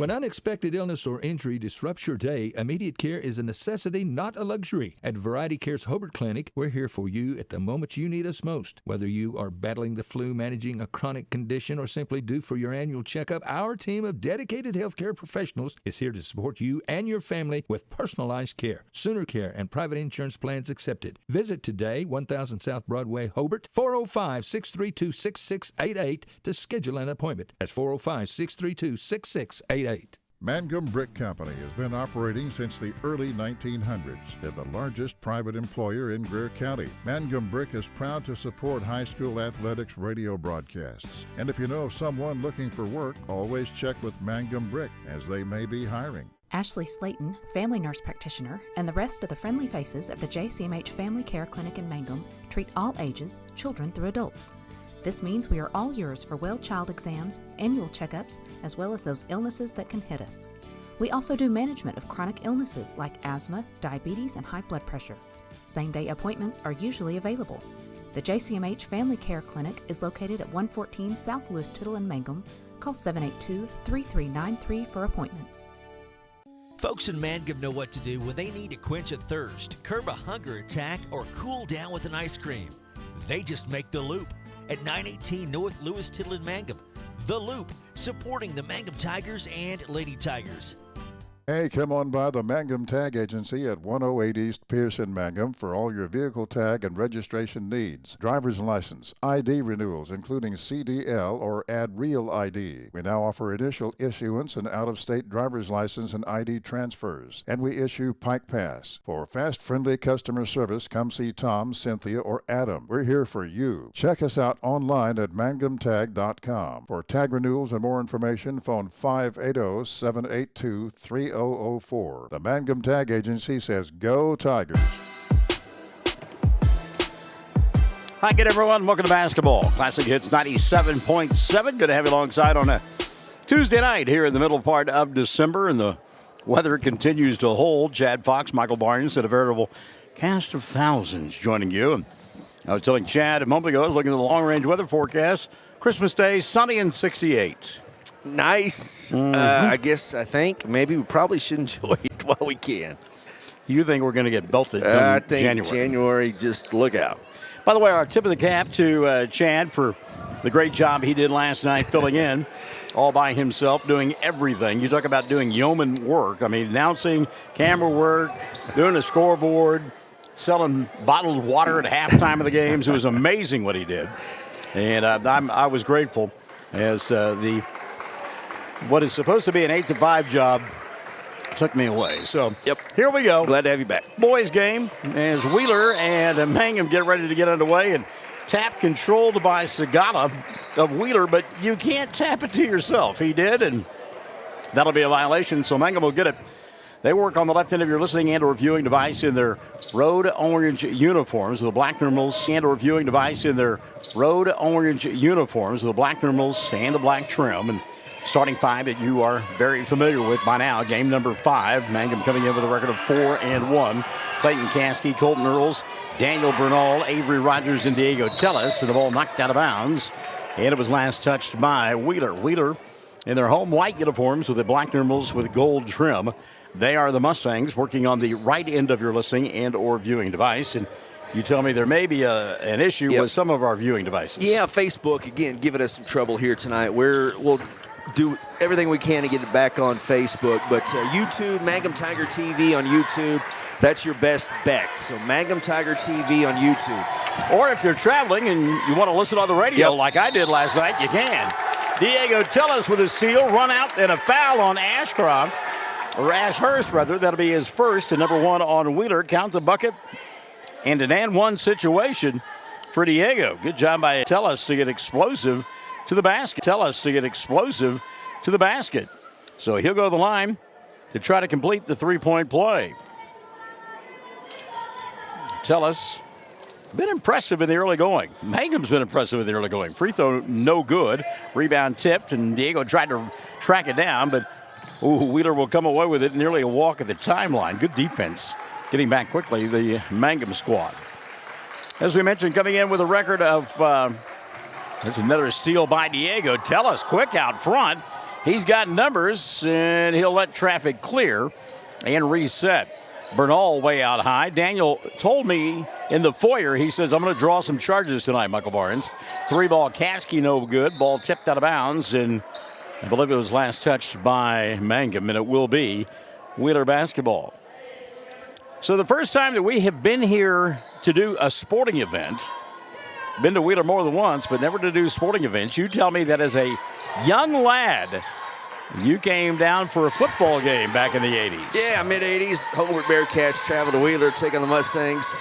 When unexpected illness or injury disrupts your day, immediate care is a necessity, not a luxury. At Variety Care's Hobart Clinic, we're here for you at the moment you need us most. Whether you are battling the flu, managing a chronic condition, or simply due for your annual checkup, our team of dedicated healthcare professionals is here to support you and your family with personalized care, Sooner Care, and private insurance plans accepted. Visit today, 1000 South Broadway, Hobart, 405-632-6688 to schedule an appointment. That's 405-632-6688. Mangum Brick Company has been operating since the early 1900s. They're the largest private employer in Greer County. Mangum Brick is proud to support high school athletics radio broadcasts. And if you know of someone looking for work, always check with Mangum Brick, as they may be hiring. Ashley Slayton, family nurse practitioner, and the rest of the friendly faces at the JCMH Family Care Clinic in Mangum treat all ages, children through adults. This means we are all yours for well child exams, annual checkups, as well as those illnesses that can hit us. We also do management of chronic illnesses like asthma, diabetes, and high blood pressure. Same-day appointments are usually available. The JCMH Family Care Clinic is located at 114 South Lewis Tittle in Mangum. Call 782-3393 for appointments. Folks in Mangum know what to do when they need to quench a thirst, curb a hunger attack, or cool down with an ice cream. They just make the Loop at 918 North Lewis Tittle in Mangum. The Loop, supporting the Mangum Tigers and Lady Tigers. Hey, come on by the Mangum Tag Agency at 108 East Pierce in Mangum for all your vehicle tag and registration needs. Driver's license, ID renewals, including CDL or Add Real ID. We now offer initial issuance and out-of-state driver's license and ID transfers. And we issue Pike Pass. For fast, friendly customer service, come see Tom, Cynthia, or Adam. We're here for you. Check us out online at mangumtag.com. For tag renewals and more information, phone 580-782-3004. The Mangum Tag Agency says, go Tigers. Hi again, everyone. Welcome to basketball. Classic Hits 97.7. Good to have you alongside on a Tuesday night here in the middle part of December, and the weather continues to hold. Chad Fox, Michael Barnes, and a veritable cast of thousands joining you. And I was telling Chad a moment ago, I was looking at the long-range weather forecast. Christmas Day, sunny and 68. Nice. I think maybe we probably should enjoy it while we can. You think we're going to get belted in I think January? Just look out. By the way, our tip of the cap to Chad for the great job he did last night filling in all by himself, doing everything. You talk about doing yeoman work. I mean, announcing, camera work, doing a scoreboard, selling bottled water at halftime of the games. It was amazing what he did. And I was grateful as what is supposed to be an 8-to-5 job took me away. So, Here we go. Glad to have you back. Boys game as Wheeler and Mangum get ready to get underway. And tap controlled by Sagala of Wheeler, but you can't tap it to yourself. He did, and that'll be a violation, so Mangum will get it. They work on the left end of your listening and or viewing device in their road orange uniforms with the black numerals and or viewing device in their road orange uniforms with the black numerals and the black trim. And starting five that you are very familiar with by now. Game number 5. Mangum coming in with a record of 4-1. Clayton Caskey, Colton Earls, Daniel Bernal, Avery Rogers, and Diego Tellis. And the ball knocked out of bounds. And it was last touched by Wheeler. Wheeler in their home white uniforms with the black numerals with gold trim. They are the Mustangs working on the right end of your listening and or viewing device. And you tell me there may be an issue with some of our viewing devices. Yeah, Facebook, again, giving us some trouble here tonight. We'll do everything we can to get it back on Facebook. But YouTube, Mangum Tiger TV on YouTube, that's your best bet. So Mangum Tiger TV on YouTube. Or if you're traveling and you want to listen on the radio like I did last night, you can. Diego Tellis with a steal, run out, and a foul on Ashcroft. Or Ashurst, rather. That'll be his first, and number 1 on Wheeler. Count the bucket. And an and one situation for Diego. Good job by Tellis to get explosive to the basket. So he'll go to the line to try to complete the three-point play. Tellis, been impressive in the early going. Mangum's been impressive in the early going. Free throw, no good. Rebound tipped, and Diego tried to track it down, but Wheeler will come away with it. Nearly a walk at the timeline. Good defense. Getting back quickly, the Mangum squad. As we mentioned, coming in with a record of, there's another steal by Diego. Tellis quick out front. He's got numbers, and he'll let traffic clear and reset. Bernal way out high. Daniel told me in the foyer, he says, I'm going to draw some charges tonight, Michael Barnes. 3-ball Caskey, no good. Ball tipped out of bounds, and I believe it was last touched by Mangum, and it will be Wheeler basketball. So the first time that we have been here to do a sporting event, been to Wheeler more than once, but never to do sporting events. You tell me that as a young lad, you came down for a football game back in the 80s. Yeah, mid-80s. Hobart Bearcats traveled to Wheeler, take on the Mustangs.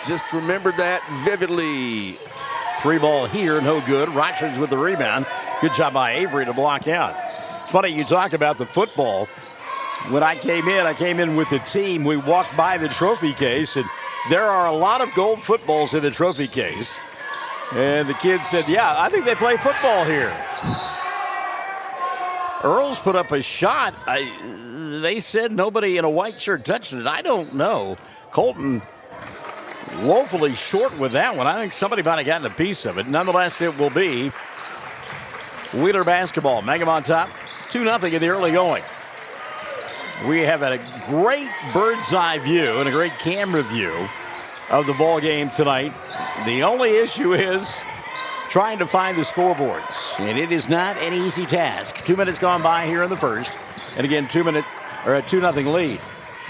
Just remembered that vividly. 3-ball here, no good. Rogers with the rebound. Good job by Avery to block out. Funny you talk about the football. When I came in with the team. We walked by the trophy case, and there are a lot of gold footballs in the trophy case. And the kids said, yeah, I think they play football here. Earls put up a shot. They said nobody in a white shirt touched it. I don't know. Colton woefully short with that one. I think somebody might have gotten a piece of it. Nonetheless, it will be Wheeler basketball. Mangum on top, 2-0 in the early going. We have a great bird's eye view and a great camera view of the ball game tonight. The only issue is trying to find the scoreboards, and it is not an easy task. 2 minutes gone by here in the first, and again, 2-0 lead.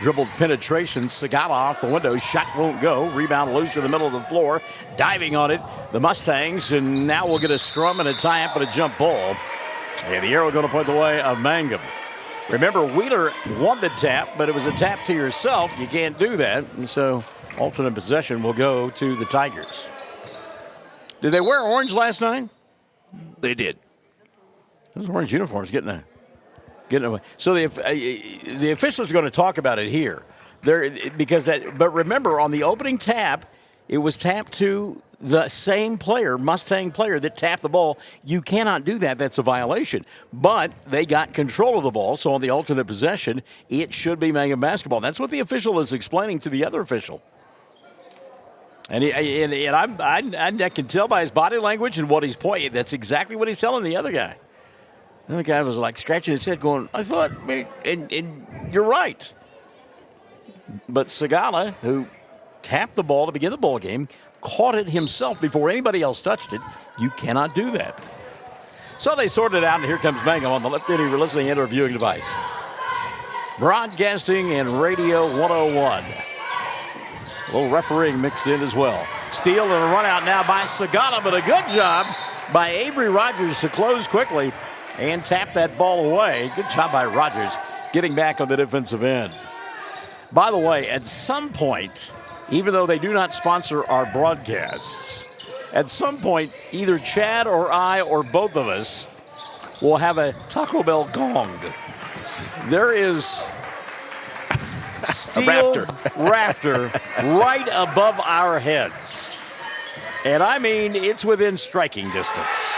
Dribbled penetration, Sagala off the window, shot won't go. Rebound loose in the middle of the floor, diving on it, the Mustangs, and now we'll get a scrum and a tie-up and a jump ball. And the arrow going to point the way of Mangum. Remember, Wheeler won the tap, but it was a tap to yourself. You can't do that, and so alternate possession will go to the Tigers. Did they wear orange last night? They did. Those orange uniforms getting away. So the officials are going to talk about it here. But remember, on the opening tap, it was tapped to the same player, Mustang player, that tapped the ball. You cannot do that. That's a violation. But they got control of the ball, so on the alternate possession, it should be Mangum basketball. That's what the official is explaining to the other official. And I can tell by his body language and what he's pointing. That's exactly what he's telling the other guy. The other guy was like scratching his head going, I thought, and you're right. But Sagala, who tapped the ball to begin the ball game, caught it himself before anybody else touched it. You cannot do that. So they sorted it out, and here comes Mangum on the left ear listening and viewing device. Broadcasting and Radio 101. A little refereeing mixed in as well. Steal and a run out now by Sagala, but a good job by Avery Rogers to close quickly and tap that ball away. Good job by Rogers getting back on the defensive end. By the way, at some point, even though they do not sponsor our broadcasts, at some point, either Chad or I or both of us will have a Taco Bell gong. There is steel rafter right above our heads. And I mean, it's within striking distance.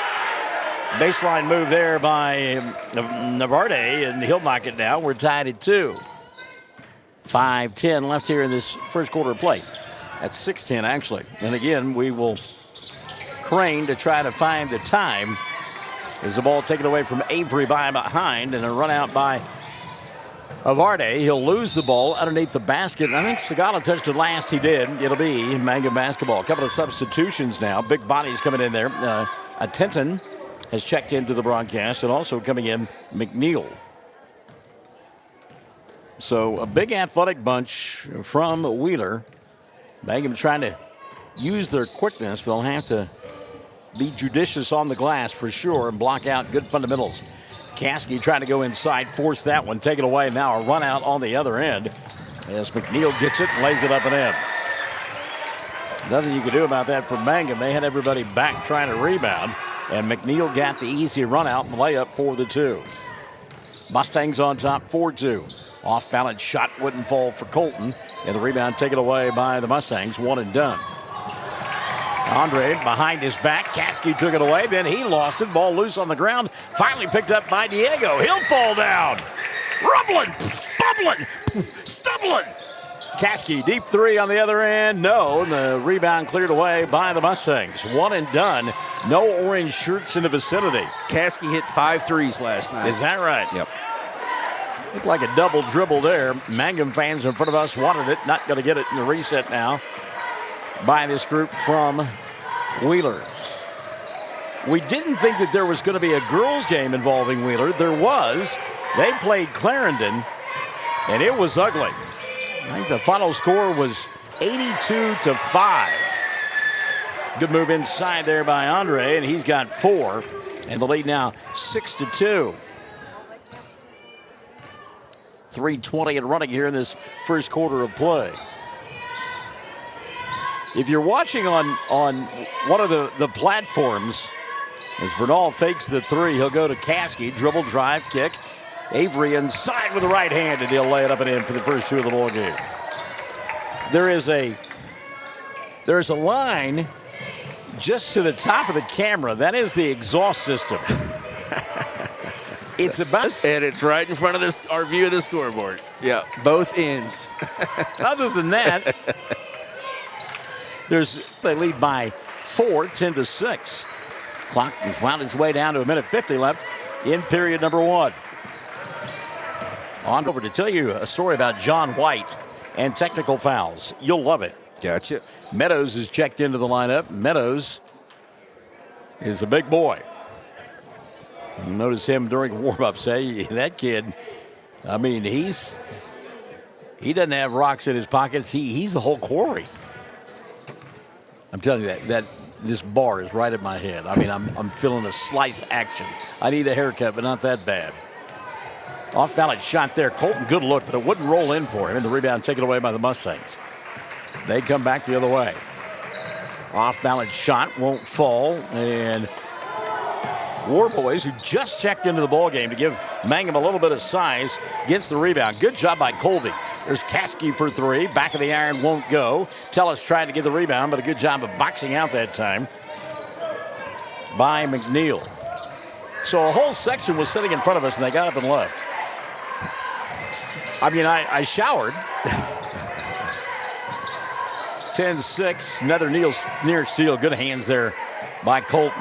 Baseline move there by Navarre, and he'll knock it down. We're tied at 2. 5:10 left here in this first quarter of play. That's 6:10 actually. And again, we will crane to try to find the time as the ball taken away from Avery by behind, and a run out by Avarde. He'll lose the ball underneath the basket. I think Sagala touched it last. He did. It'll be Mangum basketball. A couple of substitutions now. Big bodies coming in there. Attenton has checked into the broadcast, and also coming in McNeil. So a big athletic bunch from Wheeler. Mangum trying to use their quickness. They'll have to be judicious on the glass for sure and block out good fundamentals. Caskey trying to go inside, force that one, take it away. Now a run out on the other end as McNeil gets it and lays it up and in. Nothing you can do about that for Mangum. They had everybody back trying to rebound, and McNeil got the easy run out and layup for the 2. Mustangs on top, 4-2. Off balance shot wouldn't fall for Colton, and the rebound taken away by the Mustangs. One and done. Andre behind his back. Caskey took it away. Then he lost it. Ball loose on the ground. Finally picked up by Diego. He'll fall down. Rumbling, bubbling, stumbling. Caskey, deep three on the other end. No, and the rebound cleared away by the Mustangs. One and done. No orange shirts in the vicinity. Caskey hit 5 threes last night. Is that right? Yep. Looked like a double dribble there. Mangum fans in front of us wanted it. Not going to get it in the reset now by this group from Wheeler. We didn't think that there was going to be a girls' game involving Wheeler. There was. They played Clarendon, and it was ugly. I think the final score was 82-5. Good move inside there by Andre, and he's got 4. And the lead now 6-2. 3:20 and running here in this first quarter of play. If you're watching on one of the platforms, as Bernal fakes the three, he'll go to Caskey, dribble, drive, kick. Avery inside with the right hand, and he'll lay it up and in for the first 2 of the ball game. There's a line just to the top of the camera. That is the exhaust system. It's about, and it's right in front of our view of the scoreboard. Yeah, both ends. Other than that, they lead by 4, 10-6. Clock has wound its way down to 1:50 left in period number 1. On over to tell you a story about John White and technical fouls. You'll love it. Gotcha. Meadows is checked into the lineup. Meadows is a big boy. You notice him during warm-ups. Hey, that kid, I mean, he doesn't have rocks in his pockets. He's the whole quarry. I'm telling you that this bar is right at my head. I mean, I'm feeling a slice action. I need a haircut, but not that bad. Off balance shot there. Colton, good look, but it wouldn't roll in for him. And the rebound taken away by the Mustangs. They come back the other way. Off balance shot won't fall. And Warboys, who just checked into the ball game to give Mangum a little bit of size, gets the rebound. Good job by Colby. There's Caskey for 3. Back of the iron won't go. Tellis tried to get the rebound, but a good job of boxing out that time by McNeil. So a whole section was sitting in front of us, and they got up and left. I mean, I showered. 10-6. Another near steal. Good hands there by Colton.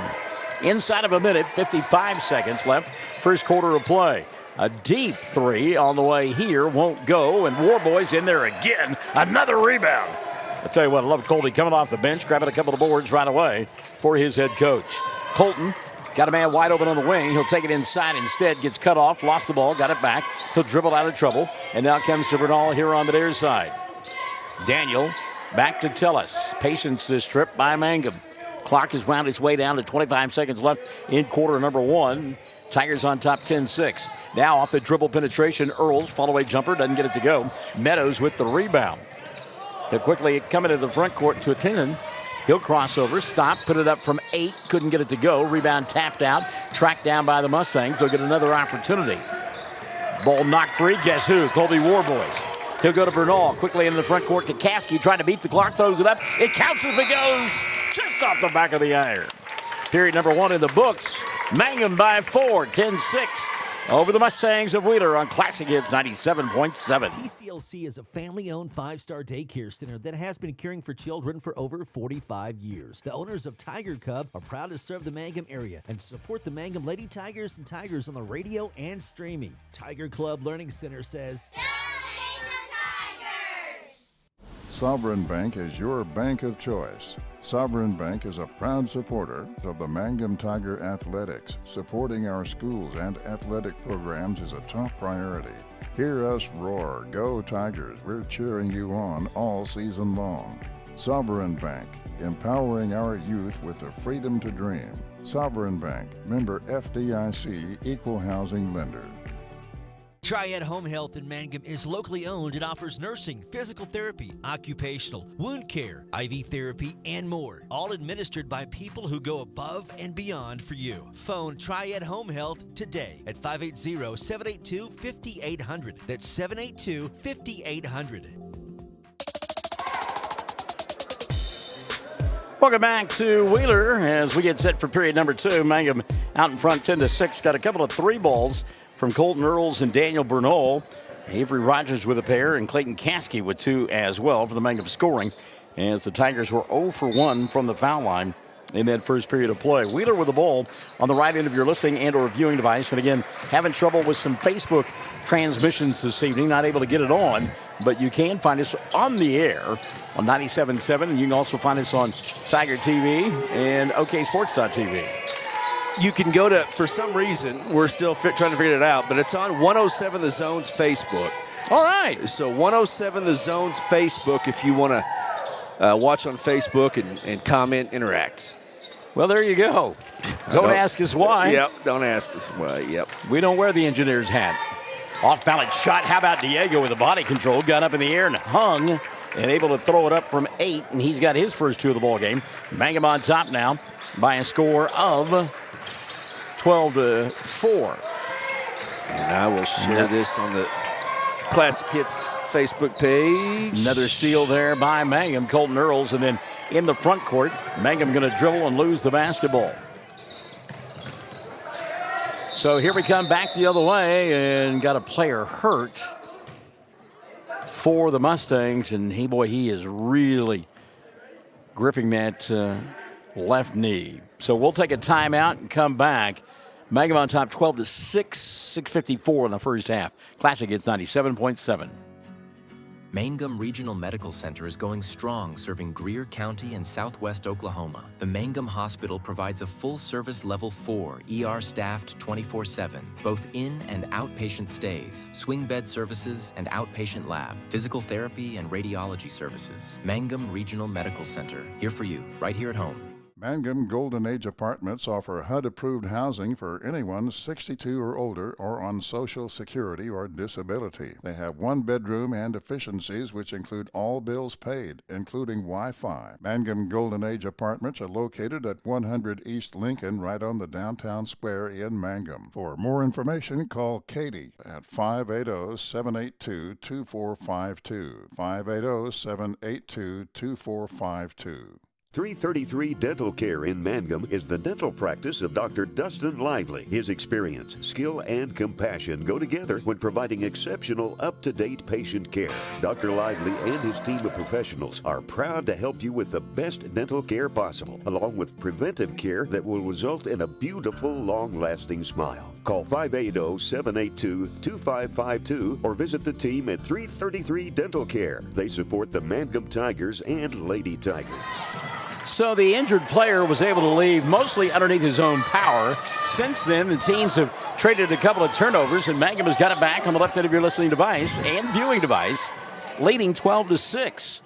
Inside of a minute, 55 seconds left. First quarter of play. A deep 3 on the way here won't go, and Warboys in there again. Another rebound. I'll tell you what, I love Colby coming off the bench, grabbing a couple of boards right away for his head coach. Colton got a man wide open on the wing. He'll take it inside instead. Gets cut off, lost the ball, got it back. He'll dribble out of trouble, and now comes to Bernal here on the near side. Daniel back to Tellis. Patience this trip by Mangum. Clock has wound its way down to 25 seconds left in quarter number 1. Tigers on top 10-6. Now off the dribble penetration, Earls, follow-away jumper, doesn't get it to go. Meadows with the rebound. He'll quickly come into the front court to Attendon. He'll cross over, stop, put it up from 8, couldn't get it to go. Rebound tapped out, tracked down by the Mustangs. They'll get another opportunity. Ball knocked free, guess who? Colby Warboys. He'll go to Bernal, quickly into the front court to Caskey, trying to beat the clock, throws it up. It counts if it goes just off the back of the iron. Period number 1 in the books. Mangum by 4, 10-6 over the Mustangs of Wheeler on Classic Hits 97.7. TCLC is a family-owned 5-star daycare center that has been caring for children for over 45 years. The owners of Tiger Cub are proud to serve the Mangum area and support the Mangum Lady Tigers and Tigers on the radio and streaming. Tiger Club Learning Center says, Sovereign Bank is your bank of choice. Sovereign Bank is a proud supporter of the Mangum Tiger Athletics. Supporting our schools and athletic programs is a top priority. Hear us roar, go Tigers, we're cheering you on all season long. Sovereign Bank, empowering our youth with the freedom to dream. Sovereign Bank, member FDIC, equal housing lender. Triad Home Health in Mangum is locally owned and offers nursing, physical therapy, occupational, wound care, IV therapy, and more. All administered by people who go above and beyond for you. Phone Triad Home Health today at 580-782-5800. That's 782-5800. Welcome back to Wheeler as we get set for period number 2. Mangum out in front 10-6. Got a couple of 3 balls from Colton Earls and Daniel Bernal. Avery Rogers with a pair, and Clayton Caskey with 2 as well for the Mangum scoring, as the Tigers were 0 for 1 from the foul line in that first period of play. Wheeler with the ball on the right end of your listening and or viewing device. And again, having trouble with some Facebook transmissions this evening, not able to get it on, but you can find us on the air on 97.7, and you can also find us on Tiger TV and OKSports.tv. You can go to, for some reason, we're still trying to figure it out, but it's on 107 The Zone's Facebook. All right. So 107 The Zone's Facebook if you want to watch on Facebook and comment, interact. Well, there you go. Don't ask us why. Yep, don't ask us why. Yep. We don't wear the engineer's hat. Off-balance shot. How about Diego with the body control? Got up in the air and hung and able to throw it up from 8, and he's got his first 2 of the ball game. Mangum on top now by a score of 12-4. And I will share this on the Classic Hits Facebook page. Another steal there by Mangum, Colton Earls, and then in the front court, Mangum going to dribble and lose the basketball. So here we come back the other way, and got a player hurt for the Mustangs, and he is really gripping that left knee. So we'll take a timeout and come back. Mangum on top 12-6, 6:54 in the first half. Classic Hits 97.7. Mangum Regional Medical Center is going strong, serving Greer County and southwest Oklahoma. The Mangum Hospital provides a full-service Level 4, ER-staffed 24/7, both in and outpatient stays, swing bed services and outpatient lab, physical therapy and radiology services. Mangum Regional Medical Center, here for you, right here at home. Mangum Golden Age Apartments offer HUD-approved housing for anyone 62 or older or on Social Security or disability. They have 1 bedroom and efficiencies which include all bills paid, including Wi-Fi. Mangum Golden Age Apartments are located at 100 East Lincoln, right on the downtown square in Mangum. For more information, call Katie at 580-782-2452, 580-782-2452. 333 Dental Care in Mangum is the dental practice of Dr. Dustin Lively. His experience, skill, and compassion go together when providing exceptional, up-to-date patient care. Dr. Lively and his team of professionals are proud to help you with the best dental care possible, along with preventive care that will result in a beautiful, long-lasting smile. Call 580-782-2552 or visit the team at 333 Dental Care. They support the Mangum Tigers and Lady Tigers. So the injured player was able to leave mostly underneath his own power. Since then, the teams have traded a couple of turnovers, and Mangum has got it back on the left end of your listening device and viewing device, leading 12-6.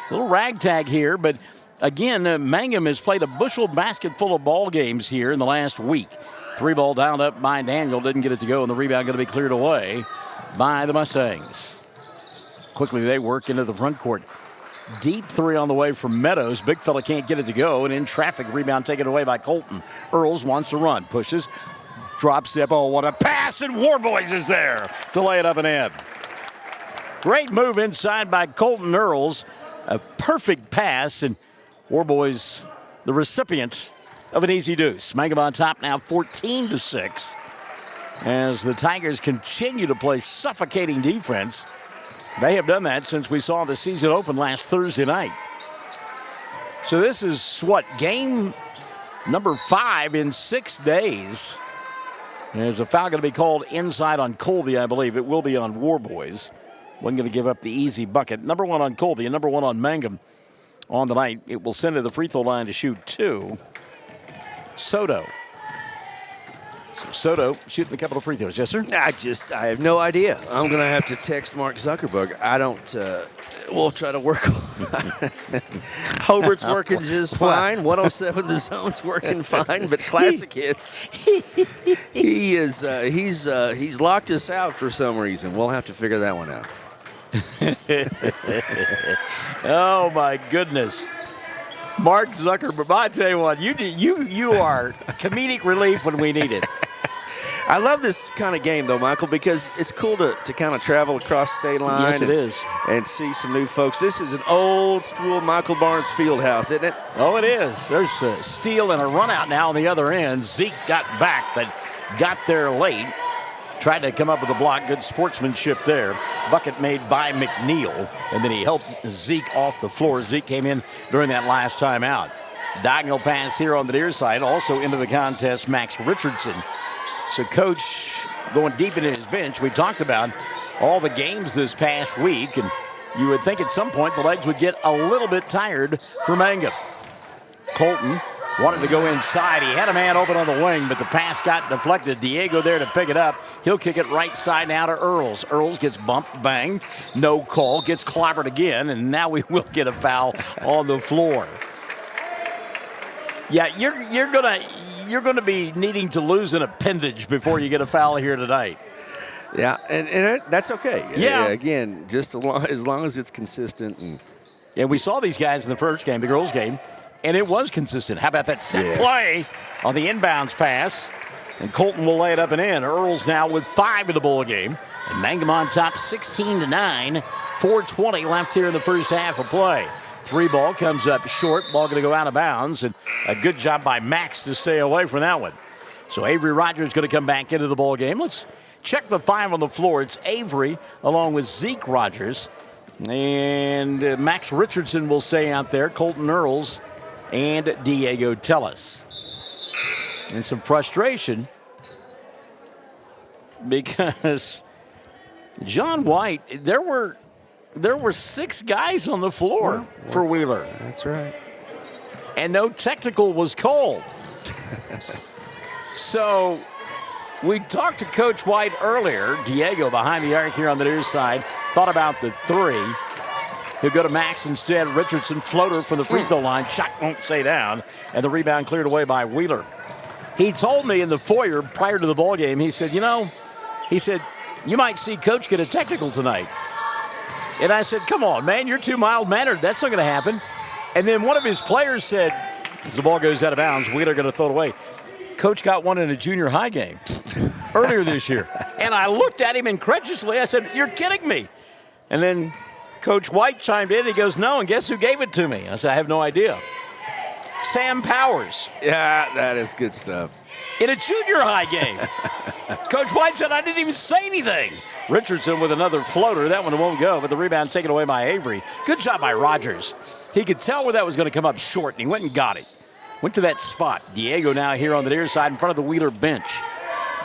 A little ragtag here, but again, Mangum has played a bushel basket full of ball games here in the last week. 3-ball down up by Daniel, didn't get it to go, and the rebound going to be cleared away by the Mustangs. Quickly they work into the front court. Deep 3 on the way from Meadows. Big fella can't get it to go, and in traffic, rebound taken away by Colton. Earls wants to run, pushes, drop step. Oh, what a pass, and Warboys is there to lay it up and in. Great move inside by Colton Earls. A perfect pass, and Warboys the recipient of an easy deuce. Mangum on top now 14-6 as the Tigers continue to play suffocating defense. They have done that since we saw the season open last Thursday night. So this is, game number 5 in 6 days. There's a foul going to be called inside on Colby, I believe. It will be on Warboys. Wasn't going to give up the easy bucket. Number 1 on Colby and number 1 on Mangum on the night. It will send to the free throw line to shoot 2. Soto. Soto shooting a couple of free throws. Yes, sir? I have no idea. I'm going to have to text Mark Zuckerberg. I don't, we'll try to work on Hobart's working just fine. 107 The Zone's working fine, but Classic Hits, he's locked us out for some reason. We'll have to figure that one out. Oh, my goodness. Mark Zuckerberg, I tell you what, you are comedic relief when we need it. I love this kind of game, though, Michael, because it's cool to kind of travel across state line. Yes, it is. And see some new folks. This is an old-school Michael Barnes Fieldhouse, isn't it? Oh, it is. There's a steal and a run out now on the other end. Zeke got back, but got there late. tried to come up with a block. Good sportsmanship there. Bucket made by McNeil, and then he helped Zeke off the floor. Zeke came in during that last time out. Diagonal pass here on the near side. Also into the contest, Max Richardson. So Coach going deep into his bench. We talked about all the games this past week, and you would think at some point the legs would get a little bit tired for Mangum. Colton wanted to go inside. He had a man open on the wing, but the pass got deflected. Diego there to pick it up. He'll kick it right side now to Earls. Earls gets bumped, banged, no call, gets clobbered again, and now we will get a foul on the floor. Yeah, you're gonna be needing to lose an appendage before you get a foul here tonight. Yeah, and that's okay. Yeah. Again, just as long as it's consistent. And we saw these guys in the first game, the girls' game, and it was consistent. How about that set play on the inbounds pass? And Colton will lay it up and in. Earls now with 5 in the ball game. And Mangum on top 16-9. 4:20 left here in the first half of play. 3 ball comes up short. Ball going to go out of bounds. And a good job by Max to stay away from that one. So Avery Rogers going to come back into the ball game. Let's check the 5 on the floor. It's Avery along with Zeke Rogers. And Max Richardson will stay out there. Colton Earls and Diego Tellis. And some frustration because John White, there were 6 guys on the floor for Wheeler. That's right. And no technical was called. So we talked to Coach White earlier. Diego behind the arc here on the near side. Thought about the 3. He'll go to Max instead. Richardson floater from the free throw line. Shot won't stay down. And the rebound cleared away by Wheeler. He told me in the foyer prior to the ball game, he said, you might see Coach get a technical tonight. And I said, come on, man, you're too mild-mannered. That's not going to happen. And then one of his players said, as the ball goes out of bounds, Wheeler going to throw it away. Coach got one in a junior high game earlier this year. And I looked at him incredulously. I said, you're kidding me. And then Coach White chimed in. He goes, no, and guess who gave it to me? I said, I have no idea. Sam Powers. Yeah, that is good stuff. In a junior high game. Coach White said, I didn't even say anything. Richardson with another floater. That one won't go, but the rebound taken away by Avery. Good job by Rogers. He could tell where that was going to come up short, and he went and got it. Went to that spot. Diego now here on the near side in front of the Wheeler bench.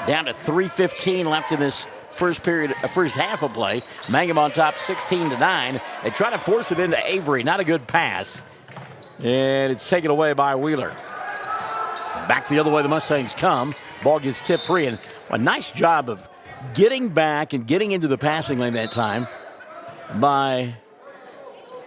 Down to 3:15 left in this first half of play. Mangum on top 16-9. They try to force it into Avery. Not a good pass. And it's taken away by Wheeler. Back the other way the Mustangs come. Ball gets tipped free. And a nice job of getting back and getting into the passing lane that time by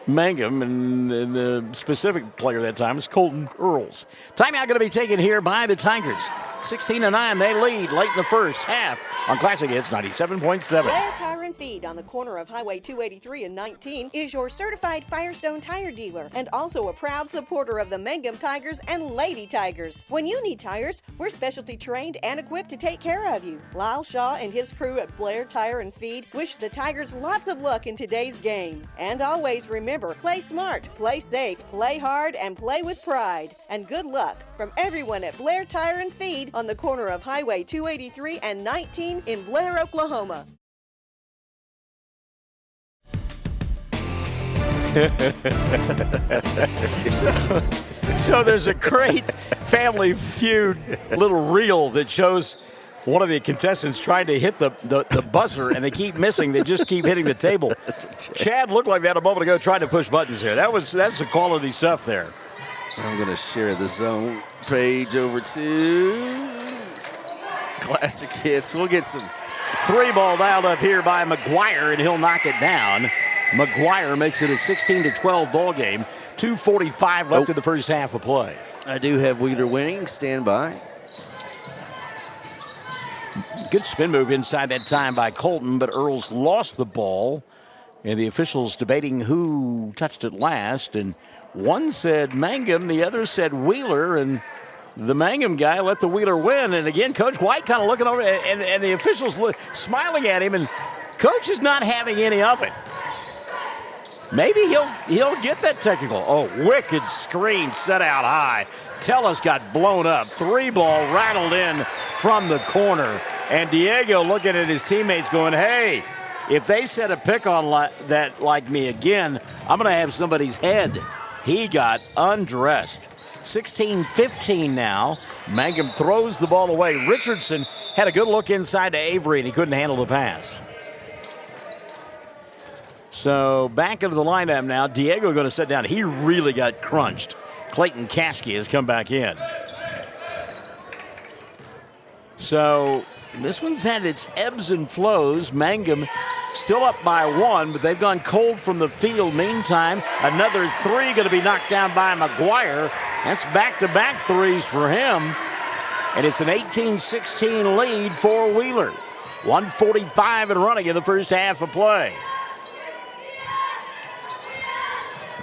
Mangum. And the specific player that time is Colton Earls. Timeout going to be taken here by the Tigers. 16-9, they lead late in the first half on Classic Hits 97.7. Blair Tire and Feed on the corner of Highway 283 and 19 is your certified Firestone tire dealer and also a proud supporter of the Mangum Tigers and Lady Tigers. When you need tires, we're specialty trained and equipped to take care of you. Lyle Shaw and his crew at Blair Tire and Feed wish the Tigers lots of luck in today's game. And always remember, play smart, play safe, play hard, and play with pride. And good luck from everyone at Blair Tire and Feed on the corner of Highway 283 and 19 in Blair, Oklahoma. So there's a great Family Feud little reel that shows one of the contestants trying to hit the buzzer, and they keep missing. They just keep hitting the table. Chad looked like that a moment ago trying to push buttons here. That's the quality stuff there. I'm going to share the zone page over to Classic Hits. We'll get some 3-ball dialed up here by McGuire, and he'll knock it down. McGuire makes it a 16-12 ball game. 2:45 left in the first half of play. I do have Wheeler winning. Stand by. Good spin move inside that time by Colton, but Earls lost the ball. And the officials debating who touched it last. And one said Mangum, the other said Wheeler, and the Mangum guy let the Wheeler win. And again, Coach White kind of looking over, and the officials smiling at him, and Coach is not having any of it. Maybe he'll get that technical. Oh, wicked screen set out high. Tellis got blown up. 3-ball rattled in from the corner. And Diego looking at his teammates going, hey, if they set a pick on that like me again, I'm going to have somebody's head. He got undressed. 16-15 now. Mangum throws the ball away. Richardson had a good look inside to Avery, and he couldn't handle the pass. So back into the lineup now. Diego going to sit down. He really got crunched. Clayton Caskey has come back in. So this one's had its ebbs and flows. Mangum still up by 1, but they've gone cold from the field. Meantime, another 3 going to be knocked down by McGuire. That's back-to-back threes for him. And it's an 18-16 lead for Wheeler. 1:45 and running in the first half of play.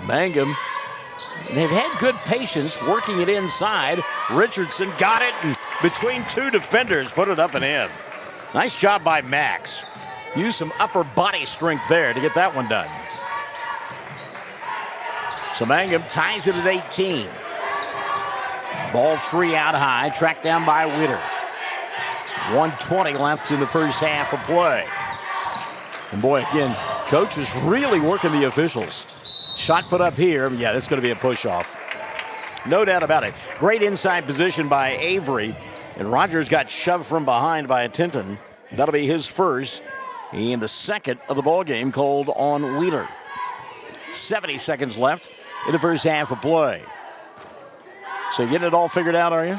Mangum, they've had good patience working it inside. Richardson got it, and between 2 defenders, put it up and in. Nice job by Max. Used some upper body strength there to get that one done. So Mangum ties it at 18. Ball 3 out high, tracked down by Witter. 1:20 left in the first half of play. And boy, again, coach is really working the officials. Shot put up here. Yeah, that's going to be a push-off. No doubt about it. Great inside position by Avery. And Rogers got shoved from behind by Tinton. That'll be his first and the second of the ball game called on Wheeler. 70 seconds left in the first half of play. So getting it all figured out, are you?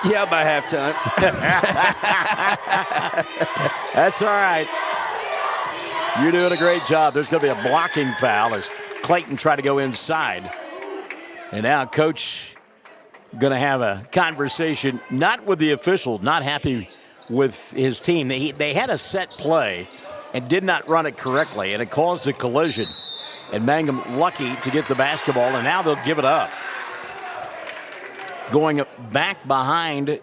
Yeah, by halftime. That's all right. You're doing a great job. There's going to be a blocking foul as Clayton tried to go inside. And now coach going to have a conversation, not with the official, not happy with his team. They had a set play and did not run it correctly, and it caused a collision. And Mangum lucky to get the basketball, and now they'll give it up. Going back behind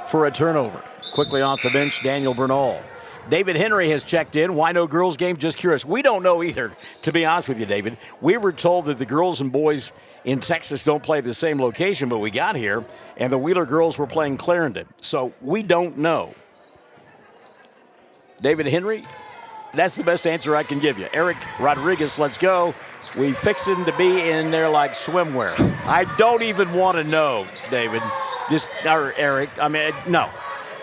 for a turnover. Quickly off the bench, Daniel Bernal. David Henry has checked in. Why no girls game? Just curious. We don't know either, to be honest with you, David. We were told that the girls and boys in Texas don't play at the same location, but we got here, and the Wheeler girls were playing Clarendon. So we don't know. David Henry, that's the best answer I can give you. Eric Rodriguez, let's go. We fixing to be in there like swimwear. I don't even want to know, David. Or Eric. I mean, no.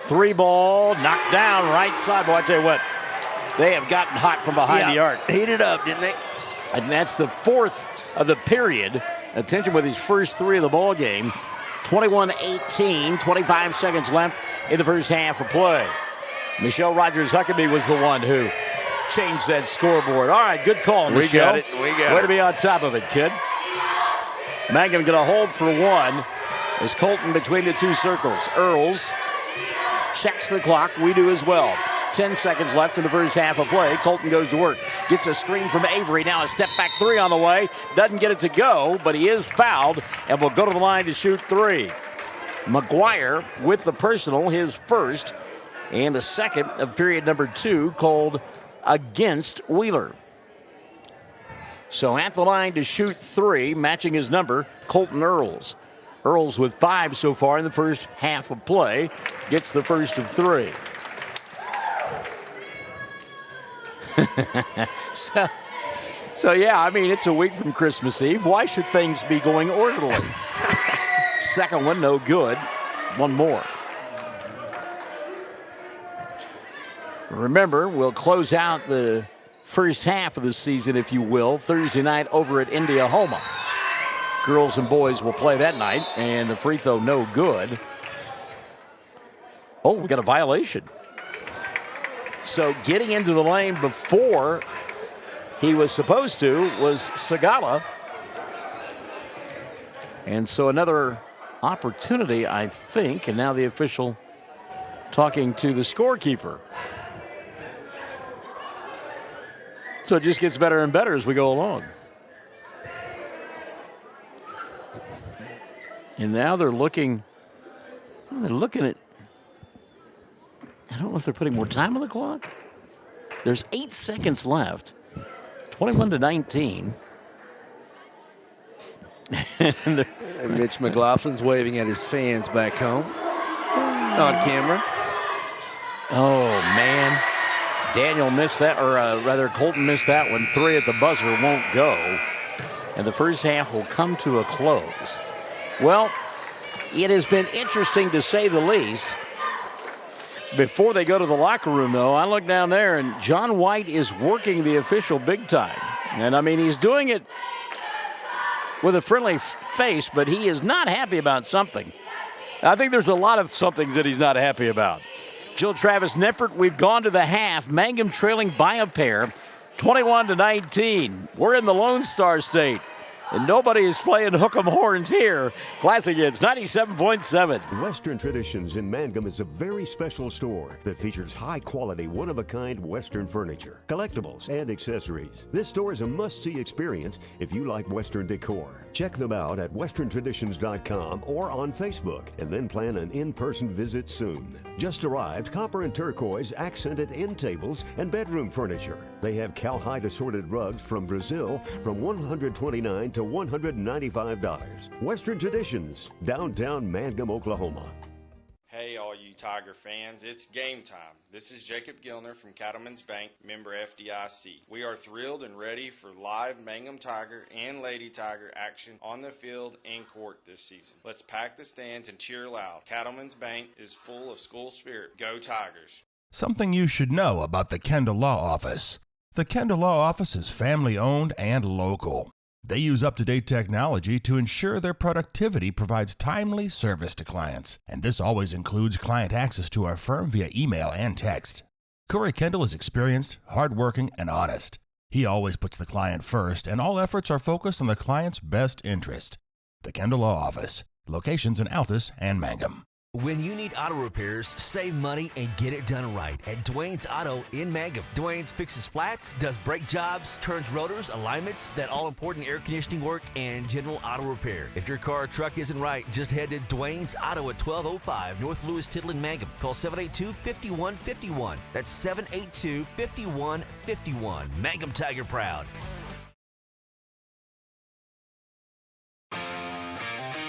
3 ball, knocked down, right side. Boy, I tell you what, they have gotten hot from behind the arc. Heated up, didn't they? And that's the 4th of the period. Attention with his first 3 of the ball game. 21-18, 25 seconds left in the first half of play. Michelle Rogers-Huckabee was the one who changed that scoreboard. All right, good call, Michelle. We got it. Way to be on top of it, kid. Mangum going to hold for 1. Is Colton between the 2 circles. Earls checks the clock. We do as well. 10 seconds left in the first half of play. Colton goes to work. Gets a screen from Avery. Now a step back 3 on the way. Doesn't get it to go, but he is fouled and will go to the line to shoot 3. McGuire with the personal, his first, and the second of period number 2 called against Wheeler. So at the line to shoot 3, matching his number, Colton Earls. Earls with 5 so far in the first half of play. Gets the first of 3. So yeah, I mean, it's a week from Christmas Eve. Why should things be going orderly? Second one, no good. One more. Remember, we'll close out the first half of the season, if you will, Thursday night over at Indiahoma. Girls and boys will play that night, and the free throw no good. Oh, we got a violation. So getting into the lane before he was supposed to was Sagala. And so another opportunity, I think, and now the official talking to the scorekeeper. So it just gets better and better as we go along. And now they're looking at, I don't know if they're putting more time on the clock. There's 8 seconds left. 21-19. And Mitch McLaughlin's waving at his fans back home on camera. Oh, man. Daniel missed that, or rather Colton missed that one. 3 at the buzzer won't go. And the first half will come to a close. Well, it has been interesting to say the least. Before they go to the locker room, though, I look down there, and John White is working the official big time. And, I mean, he's doing it with a friendly face, but he is not happy about something. I think there's a lot of somethings that he's not happy about. Jill Travis Nippert, we've gone to the half. Mangum trailing by a pair, 21-19. We're in the Lone Star State, and nobody is playing hook 'em horns here. Classic Hits 97.7. Western Traditions in Mangum is a very special store that features high-quality, one-of-a-kind Western furniture, collectibles, and accessories. This store is a must-see experience if you like Western decor. Check them out at westerntraditions.com or on Facebook, and then plan an in-person visit soon. Just arrived copper and turquoise accented end tables and bedroom furniture. They have cowhide assorted rugs from Brazil from $129 to $195. Western Traditions, downtown Mangum, Oklahoma. Hey, all you Tiger fans, it's game time. This is Jacob Gilner from Cattlemen's Bank, member FDIC. We are thrilled and ready for live Mangum Tiger and Lady Tiger action on the field and court this season. Let's pack the stands and cheer loud. Cattlemen's Bank is full of school spirit. Go Tigers! Something you should know about the Kendall Law Office. The Kendall Law Office is family-owned and local. They use up-to-date technology to ensure their productivity provides timely service to clients, and this always includes client access to our firm via email and text. Corey Kendall is experienced, hardworking, and honest. He always puts the client first, and all efforts are focused on the client's best interest. The Kendall Law Office, locations in Altus and Mangum. When you need auto repairs, save money and get it done right at Dwayne's Auto in Mangum. Dwayne's fixes flats, does brake jobs, turns rotors, alignments, that all-important air conditioning work, and general auto repair. If your car or truck isn't right, just head to Dwayne's Auto at 1205 North Lewis Tittle in Mangum. Call 782-5151. That's 782-5151. Mangum Tiger proud.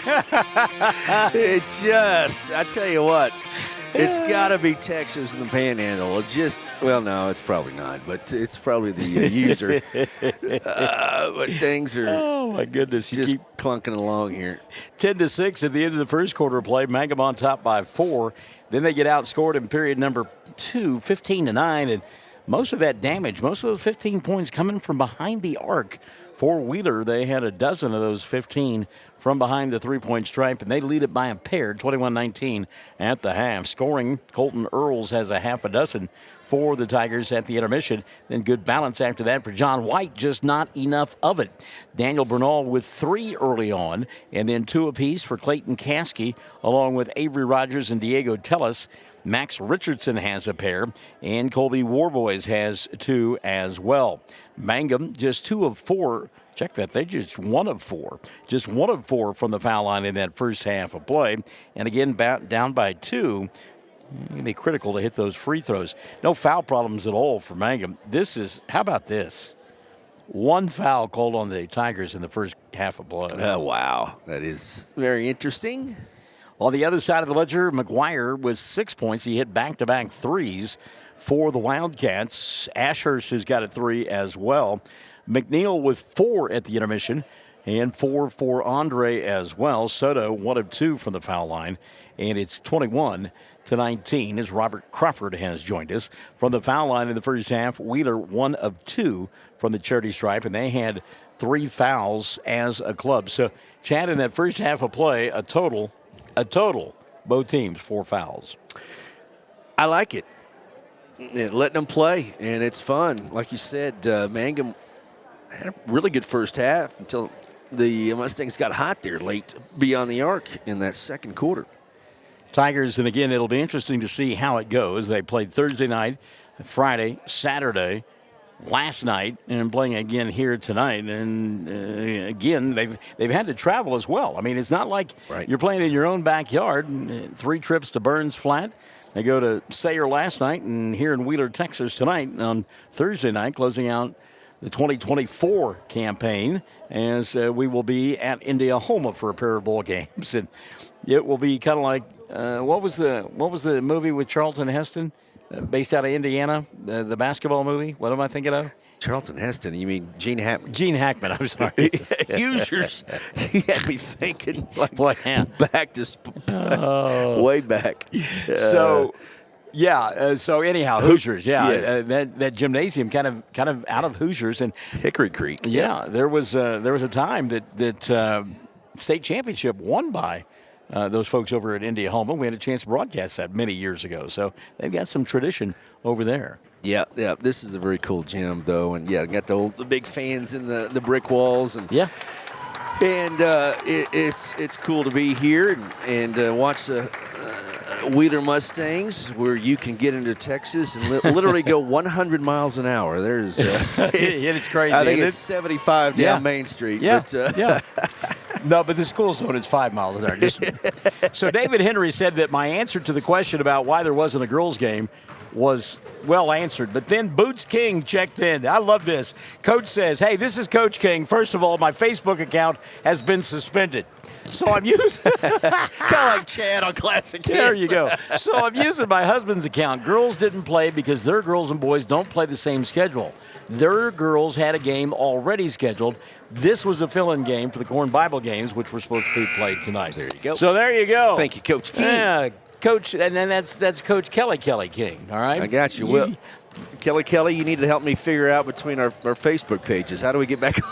I tell you what, it's got to be Texas and the Panhandle. No, it's probably not, but it's probably the user. But things are, oh my goodness, just keep clunking along here. 10-6 at the end of the first quarter of play. Mangum on top by 4. Then they get outscored in period number 2, 15-9, and most of that damage, most of those 15 points coming from behind the arc. For Wheeler, they had a dozen of those 15 from behind the three-point stripe, and they lead it by a pair, 21-19 at the half. Scoring, Colton Earls has a half a dozen for the Tigers at the intermission. Then good balance after that for John White, just not enough of it. Daniel Bernal with 3 early on, and then 2 apiece for Clayton Caskey, along with Avery Rogers and Diego Tellis. Max Richardson has a pair, and Colby Warboys has 2 as well. Mangum just 2 of 4. Check that. They just 1 of 4. Just 1 of 4 from the foul line in that first half of play. And again, down by 2. It's going to be critical to hit those free throws. No foul problems at all for Mangum. How about this? 1 foul called on the Tigers in the first half of play. Oh, wow. That is very interesting. On the other side of the ledger, McGuire was 6 points. He hit back-to-back threes for the Wildcats. Ashurst has got a 3 as well. McNeil with 4 at the intermission, and 4 for Andre as well. Soto 1 of 2 from the foul line, and it's 21-19 as Robert Crawford has joined us. From the foul line in the first half, Wheeler 1 of 2 from the charity stripe, and they had 3 fouls as a club. So, Chad, in that first half of play, a total, both teams, 4 fouls. I like it. Letting them play, and it's fun. Like you said, Mangum had a really good first half until the Mustangs got hot there late beyond the arc in that second quarter. Tigers, and again, it'll be interesting to see how it goes. They played Thursday night, Friday, Saturday, last night, and playing again here tonight. And again, they've had to travel as well. I mean, it's not like you're playing in your own backyard. 3 trips to Burns Flat. They go to Sayre last night, and here in Wheeler, Texas tonight on Thursday night, closing out the 2024 campaign. as we will be at Indiana for a pair of bowl games. And it will be kind of like, what was the movie with Charlton Heston, based out of Indiana, the basketball movie? What am I thinking of? Charlton Heston, you mean Gene Hackman? Gene Hackman, I'm sorry. Hoosiers. He had me thinking back to way back. So anyhow, Hoosiers, Yes. that gymnasium kind of out of Hoosiers and Hickory Creek. Yeah, there was a time that state championship won by those folks over at Indiana. We had a chance to broadcast that many years ago, so they've got some tradition over there. Yeah. This is a very cool gym, though, and got the big fans in the brick walls, and it's cool to be here and watch the Wheeler Mustangs, where you can get into Texas and literally go 100 miles an hour. There's it's crazy. I think it's 75 down Main Street. Yeah, but, No, but the school zone is 5 miles an hour. So David Henry said that my answer to the question about why there wasn't a girls' game was well answered. But then Boots King checked in. I love this. Coach says, hey, this is Coach King. First of all, my Facebook account has been suspended. So I'm using kind of like Chad on Classic Hits. There you go. So I'm using my husband's account. Girls didn't play because their girls and boys don't play the same schedule. Their girls had a game already scheduled. This was a fill-in game for the Corn Bible games, which were supposed to be played tonight. There you go. So there you go. Thank you, Coach King. Yeah, Coach, and then that's Coach Kelly King. All right. I got you. Well, Kelly, you need to help me figure out between our Facebook pages. How do we get back on?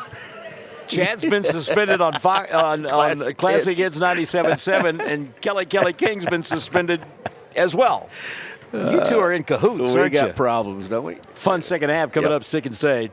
Chad's been suspended on Classic Hits 97.7, and Kelly King's been suspended as well. You two are in cahoots, We got you? problems, don't we? Fun second half coming up, Stick and Stay.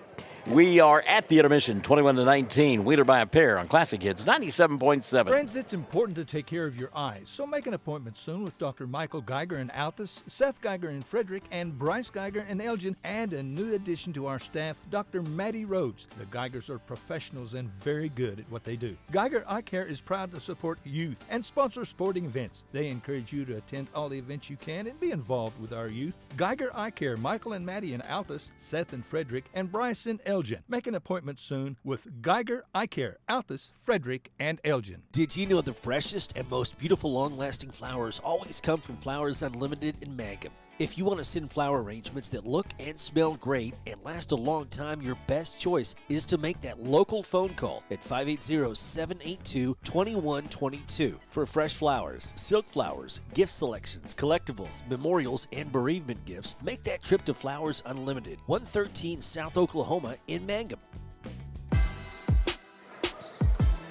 We are at the intermission, 21-19. Wheeler by a pair on Classic Hits 97.7. Friends, it's important to take care of your eyes, so make an appointment soon with Dr. Michael Geiger in Altus, Seth Geiger in Frederick, and Bryce Geiger in Elgin, and a new addition to our staff, Dr. Maddie Rhodes. The Geigers are professionals and very good at what they do. Geiger Eye Care is proud to support youth and sponsor sporting events. They encourage you to attend all the events you can and be involved with our youth. Geiger Eye Care, Michael and Maddie in Altus, Seth in Frederick, and Bryce in Elgin. Make an appointment soon with Geiger Eye Care, Altus, Frederick, and Elgin. Did you know the freshest and most beautiful long-lasting flowers always come from Flowers Unlimited in Mangum? If you want to send flower arrangements that look and smell great and last a long time, your best choice is to make that local phone call at 580-782-2122 for fresh flowers, silk flowers, gift selections, collectibles, memorials, and bereavement gifts. Make that trip to Flowers Unlimited, 113 South Oklahoma in Mangum.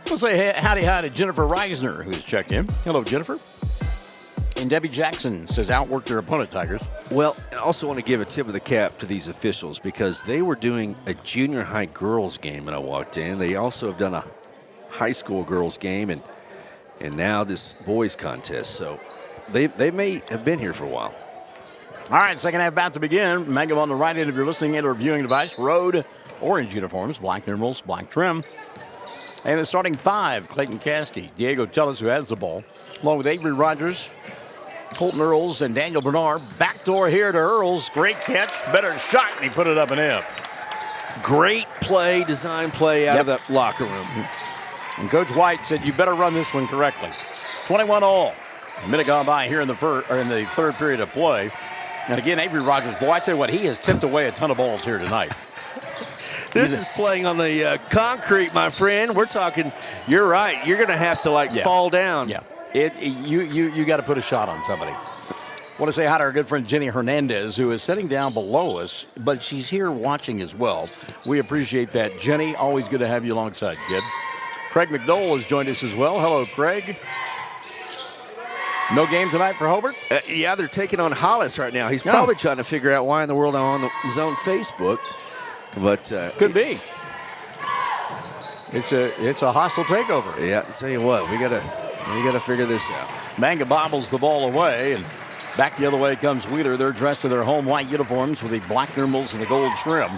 We'll say howdy hi to Jennifer Reisner, who's checked in. Hello, Jennifer. And Debbie Jackson says outworked their opponent, Tigers. Well, I also want to give a tip of the cap to these officials because they were doing a junior high girls game when I walked in. They also have done a high school girls game and now this boys contest. So they may have been here for a while. All right, second half about to begin. Mangum on the right end of your listening and or viewing device. Road orange uniforms, black numerals, black trim. And the starting five, Clayton Caskey, Diego Tellis, who has the ball, along with Avery Rogers, Colton Earls, and Daniel Bernard. Backdoor here to Earls. Great catch. Better shot, and he put it up and in. Great play, design play out of the locker room. And Coach White said, you better run this one correctly. 21-all. A minute gone by here in the third period of play. And again, Avery Rogers, boy, I tell you what, he has tipped away a ton of balls here tonight. This is playing on the concrete, my friend. We're talking, you're right. You're going to have to, fall down. Yeah. You got to put a shot on somebody. I want to say hi to our good friend Jenny Hernandez, who is sitting down below us, but she's here watching as well. We appreciate that. Jenny, always good to have you alongside, kid. Craig McDowell has joined us as well. Hello, Craig. No game tonight for Hobart? Yeah, they're taking on Hollis right now. He's probably trying to figure out why in the world I'm on his own Facebook. But could be. It's a hostile takeover. Yeah, I'll tell you what, we gotta figure this out. Manga bobbles the ball away, and back the other way comes Wheeler. They're dressed in their home white uniforms with the black numerals and the gold trim.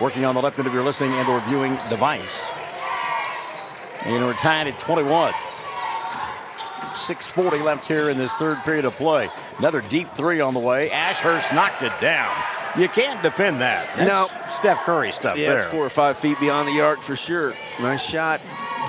Working on the left end of your listening and or viewing device. And we're tied at 21. 6:40 left here in this third period of play. Another deep three on the way. Ashurst knocked it down. You can't defend that. That's Steph Curry stuff Yeah, there. it's 4 or 5 feet beyond the arc for sure. Nice shot.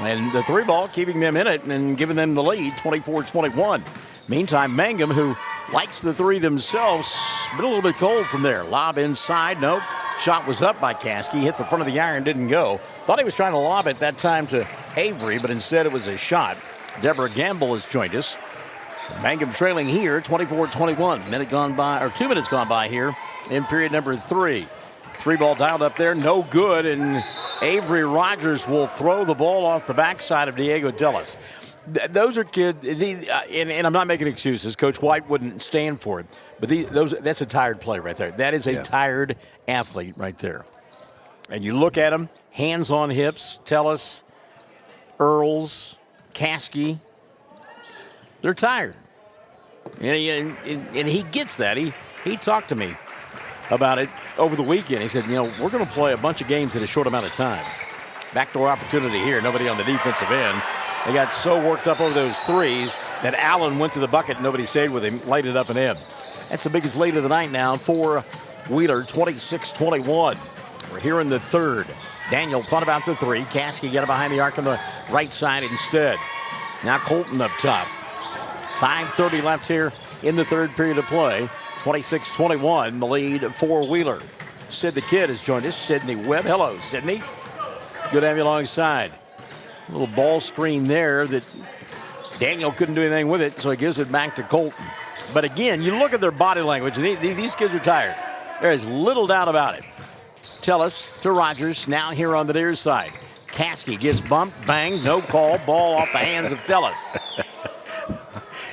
And the 3 ball keeping them in it and giving them the lead, 24-21. Meantime, Mangum, who likes the 3 themselves, been a little bit cold from there. Lob inside, nope. Shot was up by Caskey, hit the front of the iron, didn't go. Thought he was trying to lob it that time to Avery, but instead it was a shot. Deborah Gamble has joined us. Mangum trailing here, 24-21. 2 minutes gone by here in period number 3. 3 ball dialed up there, no good, and Avery Rogers will throw the ball off the backside of Diego Dillis. Those are kids, and I'm not making excuses. Coach White wouldn't stand for it, but that's a tired play right there. That is a tired athlete right there. And you look at them, hands on hips, Tellis, Earls, Caskey, they're tired. And he gets that. He talked to me about it over the weekend. He said, we're going to play a bunch of games in a short amount of time. Backdoor opportunity here. Nobody on the defensive end. They got so worked up over those 3s that Allen went to the bucket and nobody stayed with him, laid it up and in. That's the biggest lead of the night now for Wheeler, 26-21. We're here in the 3rd. Daniel thought about the 3. Caskey got it behind the arc on the right side instead. Now Colton up top. 5:30 left here in the 3rd period of play. 26-21, the lead for Wheeler. Sid the Kid has joined us. Sydney Webb. Hello, Sydney. Good to have you alongside. A little ball screen there that Daniel couldn't do anything with it, so he gives it back to Colton. But again, you look at their body language, and these kids are tired. There is little doubt about it. Tellis to Rogers, now here on the near side. Caskey gets bumped, bang, no call, ball off the hands of Tellis.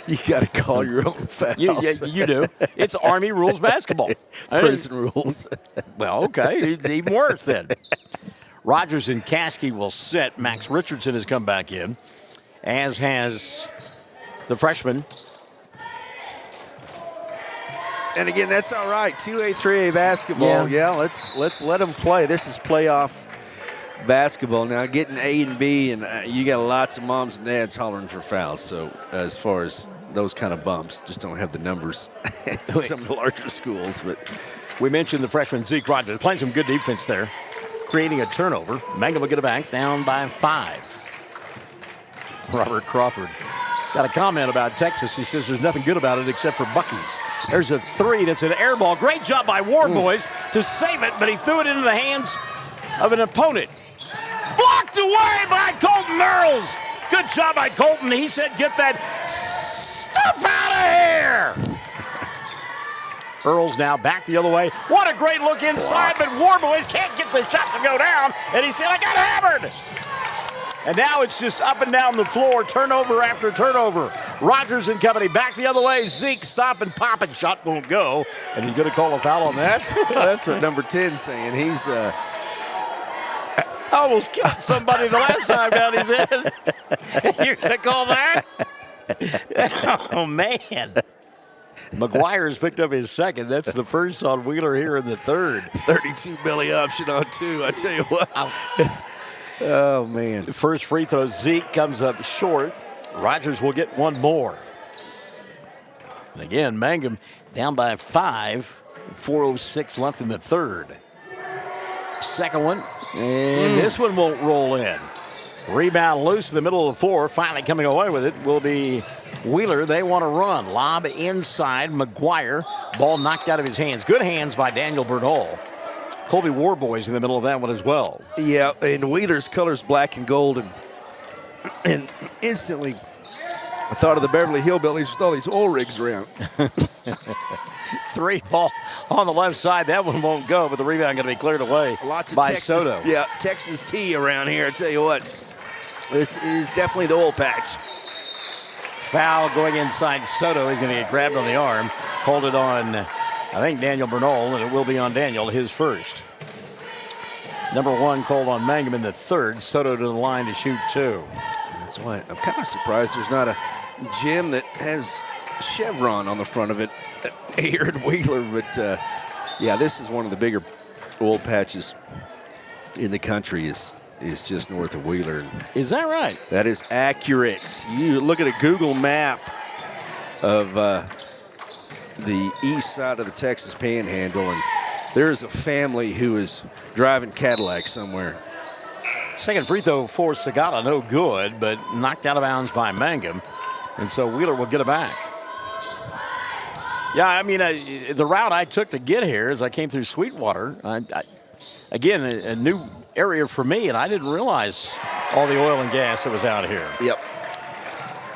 You got to call your own fouls. You do. It's Army rules basketball. Prison rules. Well, okay, even worse then. Rogers and Caskey will sit. Max Richardson has come back in, as has the freshman. And again, that's all right. 2A, 3A basketball. Yeah, let's let them play. This is playoff basketball. Now, getting A and B, and you got lots of moms and dads hollering for fouls. So as far as those kind of bumps, just don't have the numbers at some of the larger schools. But we mentioned the freshman Zeke Rogers playing some good defense there, creating a turnover. Mangum will get it back, down by 5. Robert Crawford got a comment about Texas. He says there's nothing good about it except for Buc-ee's. There's a 3 that's an air ball. Great job by War Boys to save it, but he threw it into the hands of an opponent. Blocked away by Colton Earls. Good job by Colton. He said, get that stuff out of here. Earls now back the other way. What a great look inside, but War Boys can't get the shot to go down. And he said, I got hammered. And now it's just up and down the floor, turnover after turnover. Rogers and company back the other way. Zeke stop and pop, and shot won't go. And he's going to call a foul on that. That's what number 10's saying. He's almost killed somebody the last time down his head. You're going to call that? Oh, man. McGuire's picked up his second. That's the first on Wheeler here in the 3rd. 32 belly option on 2, I tell you what. Oh, man. The first free throw, Zeke comes up short. Rogers will get one more. And again, Mangum down by 5. 4:06 left in the 3rd. Second one, and this one won't roll in. Rebound loose in the middle of the floor. Finally coming away with it will be Wheeler. They want to run. Lob inside. McGuire. Ball knocked out of his hands. Good hands by Daniel Bernal. Colby Warboys in the middle of that one as well. Yeah, and Wheeler's colors black and gold, and instantly I thought of the Beverly Hillbillies with all these oil rigs around. 3 ball on the left side. That one won't go, but the rebound going to be cleared away by Soto. Yeah, Texas tea around here. I tell you what, this is definitely the oil patch. Foul going inside Soto. He's going to get grabbed on the arm. Called it on, I think, Daniel Bernal, and it will be on Daniel, his first. Number 1 called on Mangum in the 3rd. Soto to the line to shoot 2. That's why I'm kind of surprised there's not a gym that has chevron on the front of it here at Wheeler. But, yeah, this is one of the bigger oil patches in the country is just north of Wheeler. Is that right? That is accurate. You look at a Google map of the east side of the Texas Panhandle, and there is a family who is driving Cadillac somewhere. Second free throw for Sagata, no good, but knocked out of bounds by Mangum. And so Wheeler will get it back. Yeah, I mean, the route I took to get here as I came through Sweetwater, again, a new area for me, and I didn't realize all the oil and gas that was out here. Yep.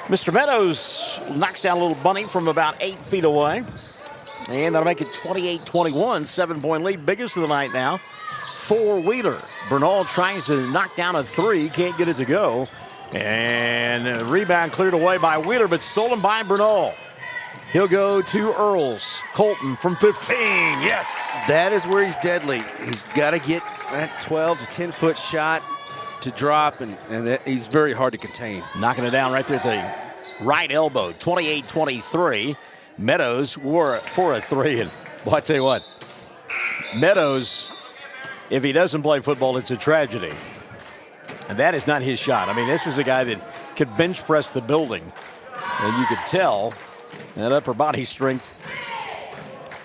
Mr. Meadows knocks down a little bunny from about 8 feet away. And that'll make it 28-21, 7-point lead, biggest of the night now for Wheeler. Bernal tries to knock down a three, can't get it to go. And a rebound cleared away by Wheeler, but stolen by Bernal. He'll go to Earls. Colton from 15, yes. That is where he's deadly. He's got to get that 12 to 10-foot shot to drop, and he's very hard to contain. Knocking it down right there at the right elbow, 28-23. Meadows were for a three, and boy, I tell you what, Meadows, if he doesn't play football, it's a tragedy. And that is not his shot. I mean, this is a guy that could bench press the building, and you could tell that upper body strength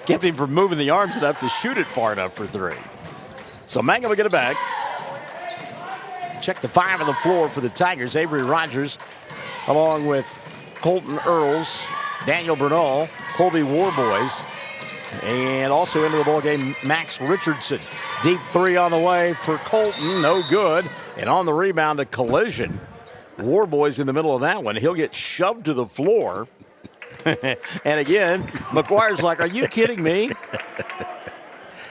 kept him from moving the arms enough to shoot it far enough for three. So Mangum will get it back. Check the five on the floor for the Tigers. Avery Rogers, along with Colton Earls, Daniel Bernal, Colby Warboys, and also into the ball game, Max Richardson. Deep three on the way for Colton, no good. And on the rebound, a collision. Warboys in the middle of that one. He'll get shoved to the floor. And again, McGuire's like, are you kidding me?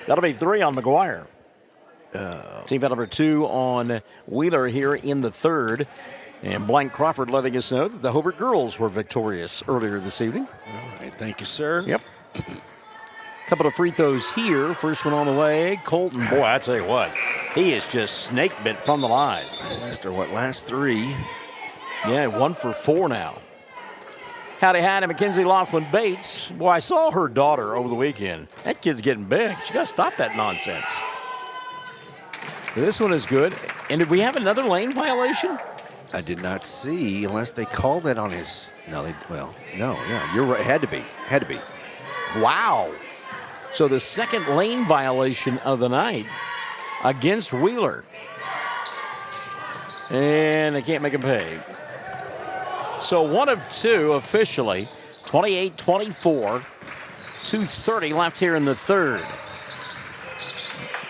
That'll be three on McGuire. Team foul number 2 on Wheeler here in the third. And Blank Crawford letting us know that the Hobart girls were victorious earlier this evening. All right, thank you, sir. Yep. Couple of free throws here. First one on the way. Colton, boy, I tell you what, he is just snake bit from the line. After last three? Yeah, 1 for 4 now. Howdy, Mackenzie Laughlin Bates. Boy, I saw her daughter over the weekend. That kid's getting big. She got to stop that nonsense. This one is good. And did we have another lane violation? I did not see, unless they called that on his. No, you're right. Had to be. Wow. So the second lane violation of the night against Wheeler. And they can't make him pay. So 1 of 2 officially. 28-24. 2:30 left here in the third.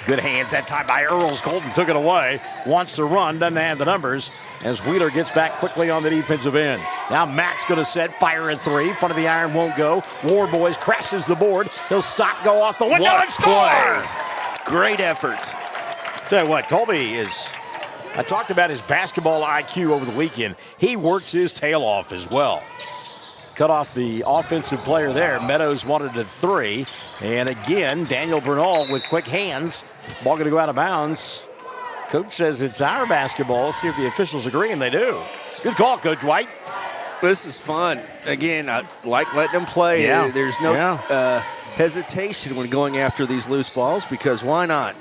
Good hands that time by Earls. Colton took it away. Wants to run, doesn't have the numbers. As Wheeler gets back quickly on the defensive end. Now Max going to set, fire a three. Front of the iron won't go. Warboys crashes the board. He'll stop, go off the window, and score! Great effort. Tell you what, Colby is, I talked about his basketball IQ over the weekend. He works his tail off as well. Cut off the offensive player there. Meadows wanted a three. And again, Daniel Bernal with quick hands. Ball going to go out of bounds. Coach says it's our basketball. Let's see if the officials agree, and they do. Good call, Coach White. This is fun. Again, I like letting them play. Yeah. There's no hesitation when going after these loose balls, because why not?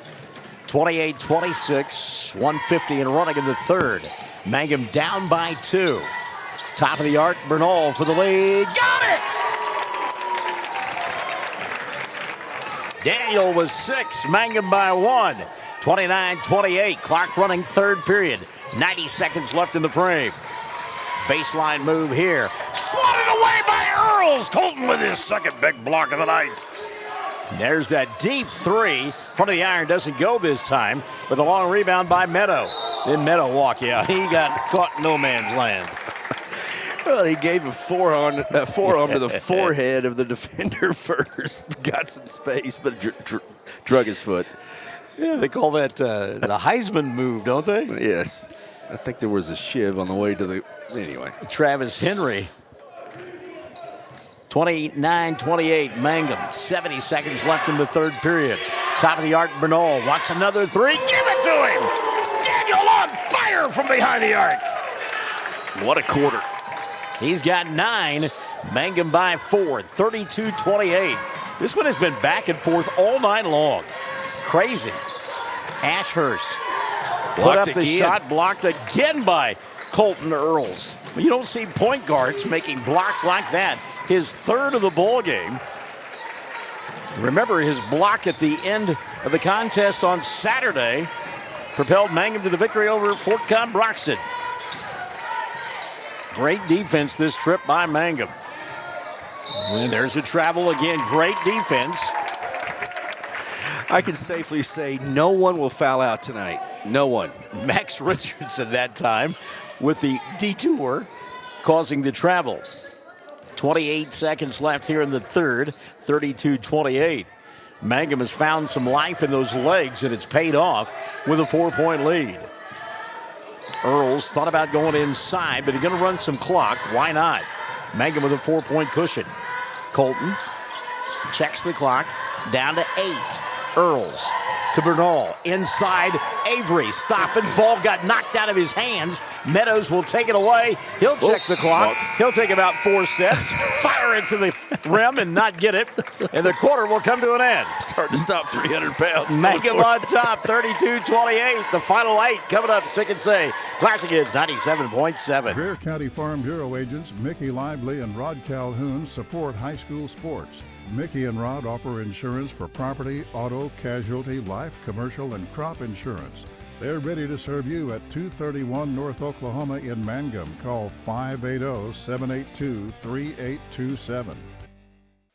28-26, 150 and running in the third. Mangum down by 2. Top of the arc, Bernal for the lead. Got it! Daniel was 6, Mangum by 1. 29-28, clock running third period. 90 seconds left in the frame. Baseline move here. Swatted away by Earls. Colton with his second big block of the night. There's that deep three. Front of the iron doesn't go this time, with a long rebound by Meadow. Then Meadow walk, he got caught in no man's land. Well, he gave a forearm to the forehead of the defender first. Got some space, but drug his foot. Yeah, they call that the Heisman move, don't they? Yes. I think there was a shiv on the way to the... Anyway. Travis Henry. 29-28, Mangum. 70 seconds left in the third period. Top of the arc, Bernal wants another three. Give it to him! Daniel on fire from behind the arc. What a quarter. He's got 9. Mangum by 4, 32-28. This one has been back and forth all night long. Crazy. Ashurst put up the shot, blocked again by Colton Earls. You don't see point guards making blocks like that. His third of the ball game. Remember, his block at the end of the contest on Saturday propelled Mangum to the victory over Fort Cobb Broxton. Great defense this trip by Mangum. And there's a travel again. Great defense. I can safely say no one will foul out tonight. No one. Max Richardson that time with the detour causing the travel. 28 seconds left here in the third, 32-28. Mangum has found some life in those legs, and it's paid off with a 4-point lead. Earls thought about going inside, but he's going to run some clock. Why not? Mangum with a 4-point cushion. Colton checks the clock, down to 8. Earls to Bernal. Inside, Avery stopping. Ball got knocked out of his hands. Meadows will take it away. He'll check the clock. He'll take about 4 steps, fire it to the rim and not get it. And the quarter will come to an end. It's hard to stop 300 pounds. Mangum on top, 32-28. The final 8 coming up, Sick and Say. Classic is 97.7. Greer County Farm Bureau agents Mickey Lively and Rod Calhoun support high school sports. Mickey and Rod offer insurance for property, auto, casualty, life, commercial, and crop insurance. They're ready to serve you at 231 North Oklahoma in Mangum. Call 580-782-3827.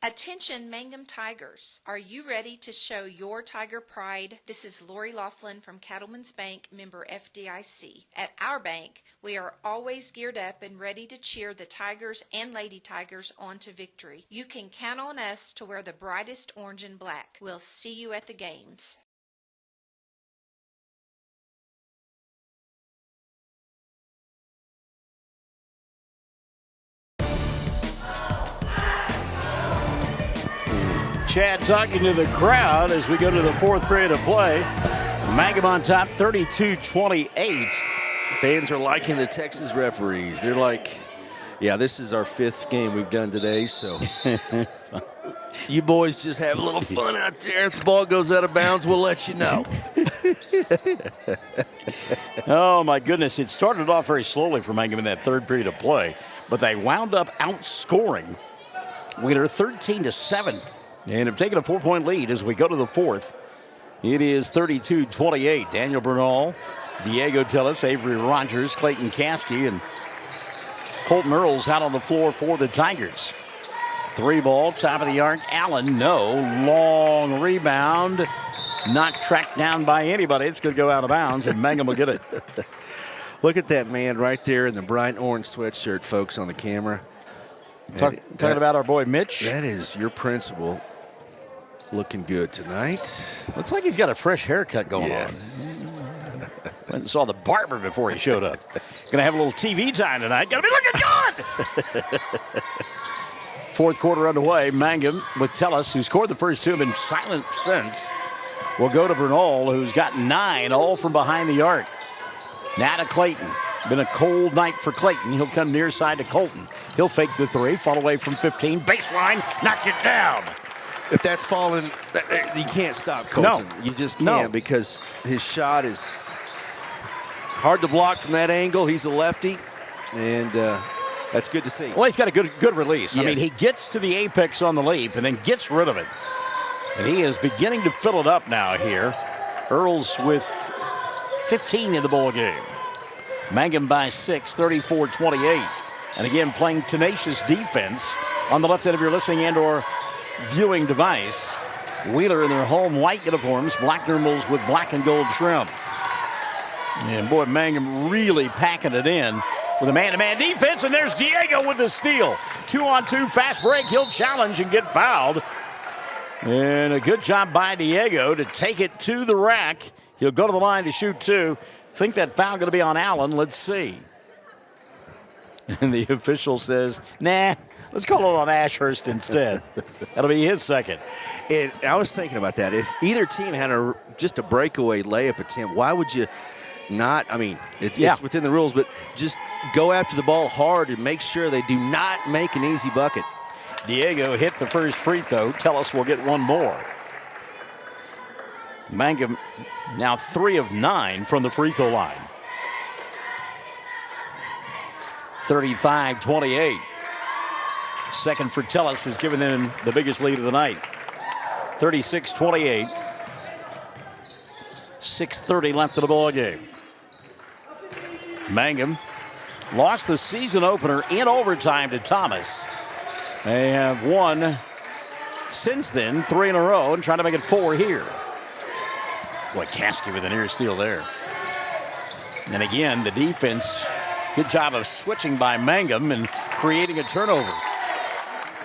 Attention Mangum Tigers. Are you ready to show your Tiger pride? This is Lori Laughlin from Cattlemen's Bank, member FDIC. At our bank, we are always geared up and ready to cheer the Tigers and Lady Tigers on to victory. You can count on us to wear the brightest orange and black. We'll see you at the games. Chad talking to the crowd as we go to the fourth period of play. Mangum on top, 32-28. Fans are liking the Texas referees. They're like, yeah, this is our 5th game we've done today, so you boys just have a little fun out there. If the ball goes out of bounds, we'll let you know. Oh, my goodness. It started off very slowly for Mangum in that third period of play, but they wound up outscoring Wheeler 13-7. And have taken a 4-point lead as we go to the fourth. It is 32-28. Daniel Bernal, Diego Tillis, Avery Rogers, Clayton Caskey, and Colton Earls out on the floor for the Tigers. 3-ball, top of the arc. Allen, no. Long rebound. Not tracked down by anybody. It's going to go out of bounds, and Mangum will get it. Look at that man right there in the bright orange sweatshirt, folks, on the camera. Talking about our boy Mitch. That is your principal. Looking good tonight. Looks like he's got a fresh haircut going on. Went and saw the barber before he showed up. Gonna have a little TV time tonight. Gonna be looking good. Fourth quarter underway. Mangum with Tellis, who scored the first 2, have been silent since. Will go to Bernal, who's got 9, all from behind the arc. Now to Clayton. Been a cold night for Clayton. He'll come near side to Colton. He'll fake the 3, fall away from 15. Baseline, knock it down. If that's falling, you can't stop Colton. No. You just can't because his shot is hard to block from that angle. He's a lefty, and that's good to see. Well, he's got a good release. Yes. I mean, he gets to the apex on the leap and then gets rid of it. And he is beginning to fill it up now here. Earls with 15 in the ball game. Mangum by 6, 34-28. And again, playing tenacious defense on the left end of your listening and or viewing device. Wheeler in their home white uniforms, black thermals with black and gold trim. And boy, Mangum really packing it in with a man-to-man defense, and there's Diego with the steal. 2-on-2 fast break. He'll challenge and get fouled. And a good job by Diego to take it to the rack. He'll go to the line to shoot 2. Think that foul going to be on Allen. Let's see. And the official says, nah, let's call it on Ashurst instead. That'll be his second. And I was thinking about that. If either team had just a breakaway layup attempt, why would you not? I mean, it's within the rules, but just go after the ball hard and make sure they do not make an easy bucket. Diego hit the first free throw. Tell us we'll get one more. Mangum now 3 of 9 from the free throw line. 35-28. Second for Tellis has given them the biggest lead of the night. 36-28. 6:30 left in the ball game. Mangum lost the season opener in overtime to Thomas. They have won since then 3 in a row and trying to make it 4 here. Boy, Caskey with an ear steal there. And again, the defense, good job of switching by Mangum and creating a turnover.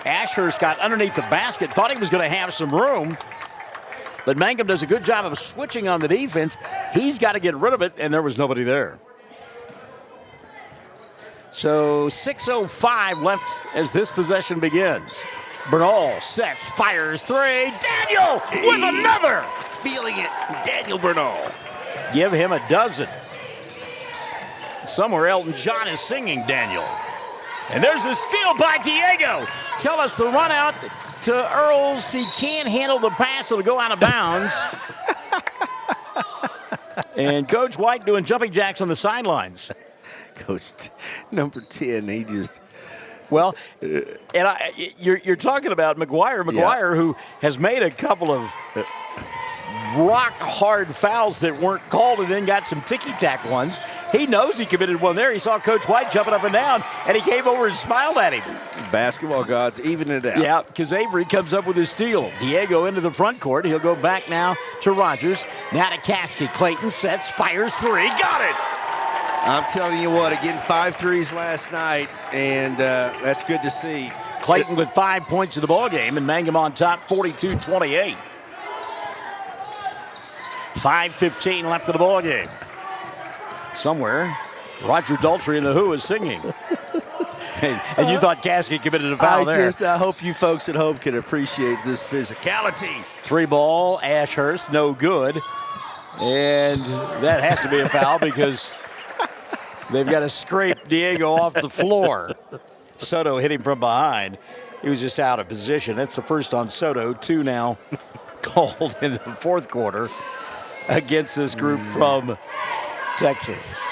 Ashurst got underneath the basket, thought he was going to have some room, but Mangum does a good job of switching on the defense. He's got to get rid of it, and there was nobody there. So 6:05 left as this possession begins. Bernal sets, fires 3. Daniel with another! Feeling it, Daniel Bernal. Give him a dozen. Somewhere Elton John is singing Daniel. And there's a steal by Diego. Tell us the run out to Earls. He can't handle the pass. It'll go out of bounds. And Coach White doing jumping jacks on the sidelines. Coach number 10, he just... Well, and you're talking about McGuire. McGuire, who has made a couple of rock-hard fouls that weren't called and then got some ticky-tack ones. He knows he committed one there. He saw Coach White jumping up and down, and he came over and smiled at him. Basketball gods even it out. Yeah, because Avery comes up with his steal. Diego into the front court. He'll go back now to Rogers. Now to Caskey. Clayton sets, fires 3. Got it! I'm telling you what, again, 5 threes last night, and that's good to see. Clayton with 5 points in the ball game, and Mangum on top, 42-28. 5:15 left in the ball game. Somewhere, Roger Daltrey and the Who is singing. And you thought Caskey committed a foul there. I hope you folks at home can appreciate this physicality. 3 ball, Ashurst, no good. And that has to be a foul because they've got to scrape Diego off the floor. Soto hit him from behind. He was just out of position. That's the first on Soto. 2 now called in the fourth quarter against this group from Texas.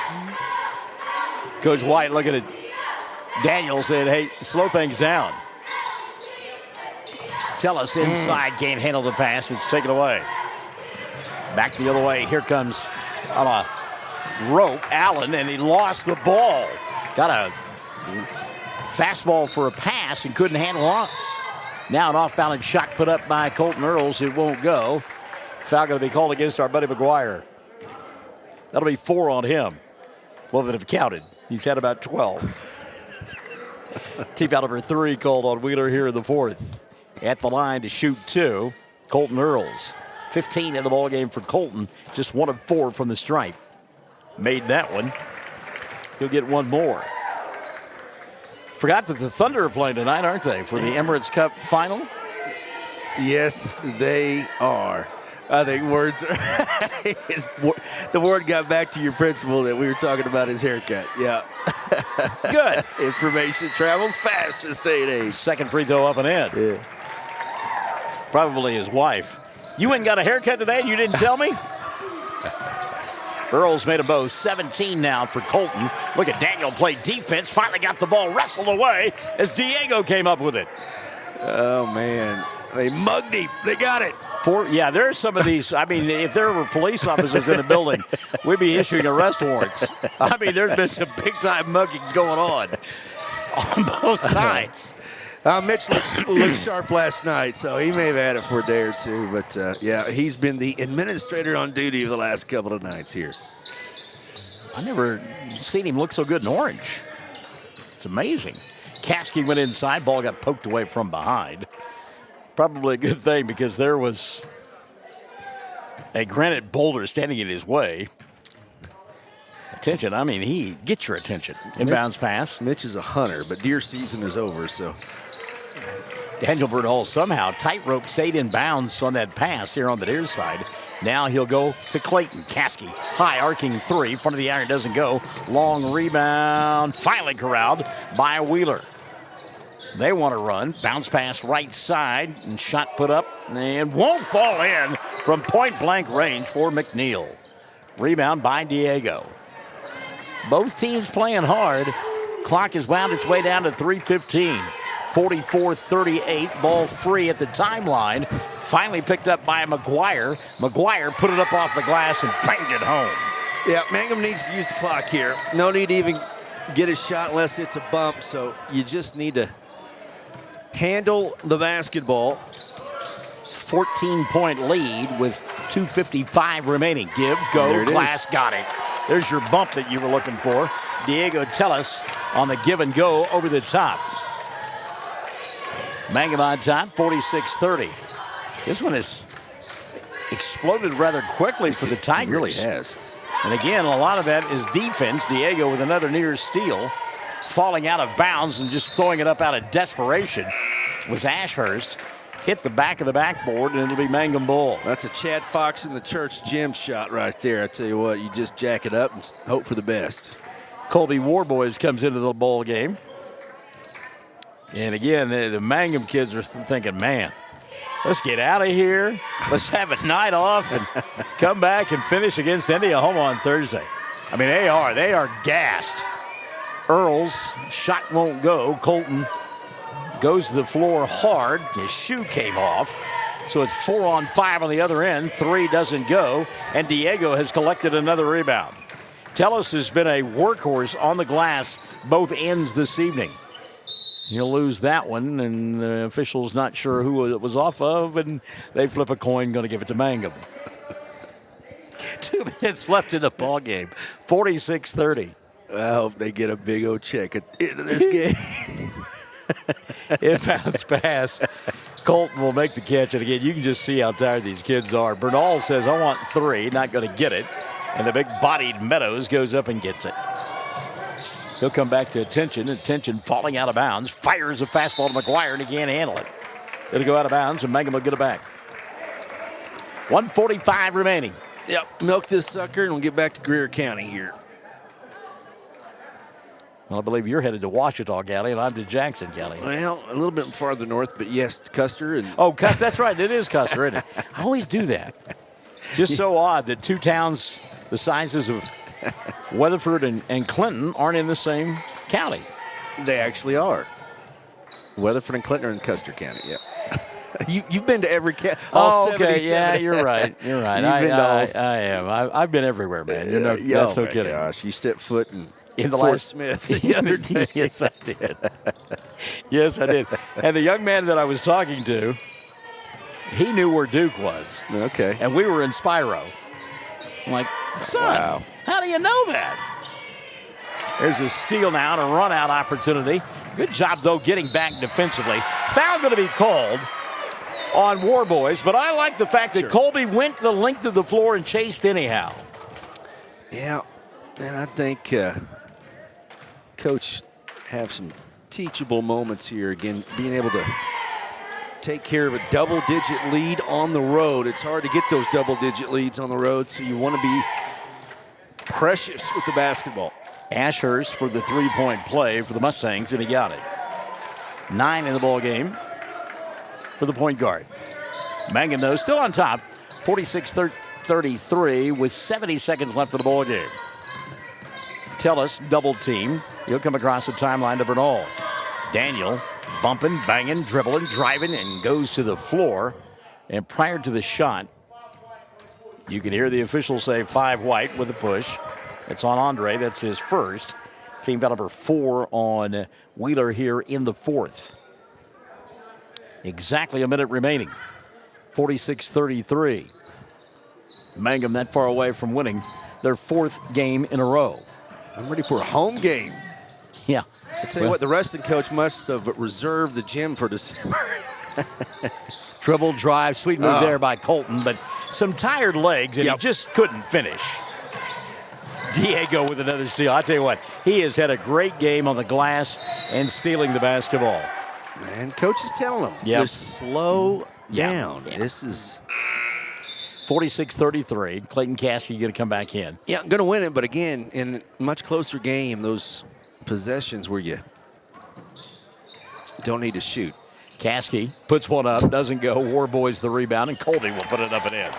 Coach White looking at Daniel saying, hey, slow things down. Tell us inside, can't handle the pass. It's taken away. Back the other way. Here comes on a rope Allen, and he lost the ball. Got a fastball for a pass and couldn't handle it. Now an off-balance shot put up by Colton Earls. It won't go. Foul going to be called against our buddy McGuire. That'll be 4 on him. Well, that have counted. He's had about 12. Team foul number 3 called on Wheeler here in the fourth. At the line to shoot 2, Colton Earls. 15 in the ball game for Colton. Just 1 of 4 from the stripe. Made that one. He'll get 1 more. Forgot that the Thunder are playing tonight, aren't they, for the Emirates Cup final? Yes, they are. I think words are the word got back to your principal that we were talking about his haircut. Yeah. Good. Information travels fast this day and age. Second free throw up and in. Yeah. Probably his wife. You went and got a haircut today and you didn't tell me? Earls made a bow. 17 now for Colton. Look at Daniel play defense. Finally got the ball wrestled away as Diego came up with it. Oh, man. They mugged him. They got it. Yeah, there's some of these. I mean, if there were police officers in the building, we'd be issuing arrest warrants. I mean, there's been some big-time muggings going on both sides. Mitch looked sharp last night, so he may have had it for a day or two. But, yeah, he's been the administrator on duty the last couple of nights here. I never seen him look so good in orange. It's amazing. Caskey went inside. Ball got poked away from behind. Probably a good thing because there was a granite boulder standing in his way. Attention, I mean, he gets your attention. Inbounds pass. Mitch is a hunter, but deer season is over, so. Daniel Bernal somehow tightrope stayed in bounds on that pass here on the near side. Now he'll go to Clayton. Caskey, high arcing 3. Front of the iron doesn't go. Long rebound, finally corralled by Wheeler. They want to run. Bounce pass right side and shot put up and won't fall in from point blank range for McNeil. Rebound by Diego. Both teams playing hard. Clock has wound its way down to 3:15. 44-38. Ball free at the timeline. Finally picked up by McGuire. McGuire put it up off the glass and banged it home. Yeah, Mangum needs to use the clock here. No need to even get a shot unless it's a bump, so you just need to handle the basketball. 14-point lead with 2:55 remaining. Give, go, Glass got it. There's your bump that you were looking for. Diego Tellis on the give and go over the top. Mangum on top, 46-30. This one has exploded rather quickly for the Tigers. It really has. And again, a lot of that is defense. Diego with another near steal, falling out of bounds and just throwing it up out of desperation was Ashurst. Hit the back of the backboard, and it'll be Mangum ball. That's a Chad Fox in the church gym shot right there. I tell you what, you just jack it up and hope for the best. Colby Warboys comes into the ball game. And again, the Mangum kids are thinking, man, let's get out of here. Let's have a night off and come back and finish against Indiana on Thursday. I mean, they are gassed. Earls, shot won't go. Colton goes to the floor hard. His shoe came off. So it's 4 on 5 on the other end. 3 doesn't go. And Diego has collected another rebound. Tellis has been a workhorse on the glass both ends this evening. He'll lose that one, and the official's not sure who it was off of, and they flip a coin, going to give it to Mangum. 2 minutes left in the ball game. 46-30. I hope they get a big old check at the end of this game. Inbounds pass. Colton will make the catch, and again, you can just see how tired these kids are. Bernal says, I want 3, not going to get it. And the big-bodied Meadows goes up and gets it. He'll come back to attention. Attention falling out of bounds. Fires a fastball to McGuire, and he can't handle it. It'll go out of bounds, and Mangum will get it back. 1:45 remaining. Yep, milk this sucker, and we'll get back to Greer County here. Well, I believe you're headed to Ouachita County, and I'm to Jackson County. Well, a little bit farther north, but yes, Custer. And that's right. It is Custer, isn't it? I always do that. Just so odd that two towns the sizes of Weatherford and Clinton aren't in the same county. They actually are. Weatherford and Clinton are in Custer County, yeah. You've been to every county. Okay, yeah, you're right. You're right. I am. I've been everywhere, man. That's no kidding. Gosh, you stepped foot in Fort Smith the other day. Yes, I did. Yes, I did. And the young man that I was talking to, he knew where Duke was. Okay. And we were in Spiro. I'm like, son, wow. How do you know that? There's a steal now and a run-out opportunity. Good job, though, getting back defensively. Foul going to be called on Warboys, but I like the fact that Colby went the length of the floor and chased anyhow. Yeah, and I think Coach have some teachable moments here. Again, being able to take care of a double-digit lead on the road. It's hard to get those double-digit leads on the road, so you want to be precious with the basketball. Ashurst for the three-point play for the Mustangs, and he got it. 9 in the ball game for the point guard. Mangum, though, still on top, 46-33 with 70 seconds left of the ball game. Tellis double team. He'll come across the timeline to Bernal. Daniel bumping, banging, dribbling, driving, and goes to the floor. And prior to the shot, you can hear the officials say 5 white with a push. It's on Andre. That's his first. Team foul number 4 on Wheeler here in the fourth. Exactly a minute remaining. 46-33. Mangum that far away from winning their 4th game in a row. I'm ready for a home game. Yeah. I tell you what, the wrestling coach must have reserved the gym for December. Dribble, drive, sweet move there by Colton, but some tired legs, and he just couldn't finish. Diego with another steal. I tell you what, he has had a great game on the glass and stealing the basketball. And coach is telling him, just slow down. Yeah. This is 46-33. Clayton Caskey going to come back in. Yeah, going to win it, but again, in a much closer game, those possessions where you don't need to shoot. Caskey puts one up, doesn't go. Warboys the rebound, and Colby will put it up and in.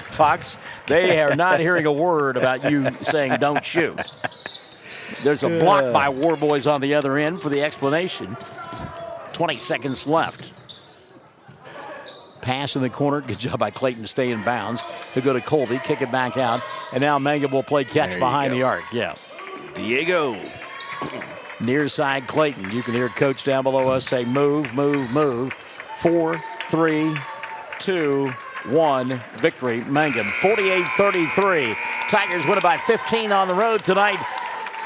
Fox, they are not hearing a word about you saying don't shoot. There's a block by Warboys on the other end for the explanation. 20 seconds left. Pass in the corner. Good job by Clayton to stay in bounds. He'll go to Colby, kick it back out. And now Mangum will play catch behind the arc. Yeah. Diego. Near side Clayton. You can hear Coach down below us say, move, move, move. 4, 3, 2, 1. Victory, Mangum. 48-33. Tigers win it by 15 on the road tonight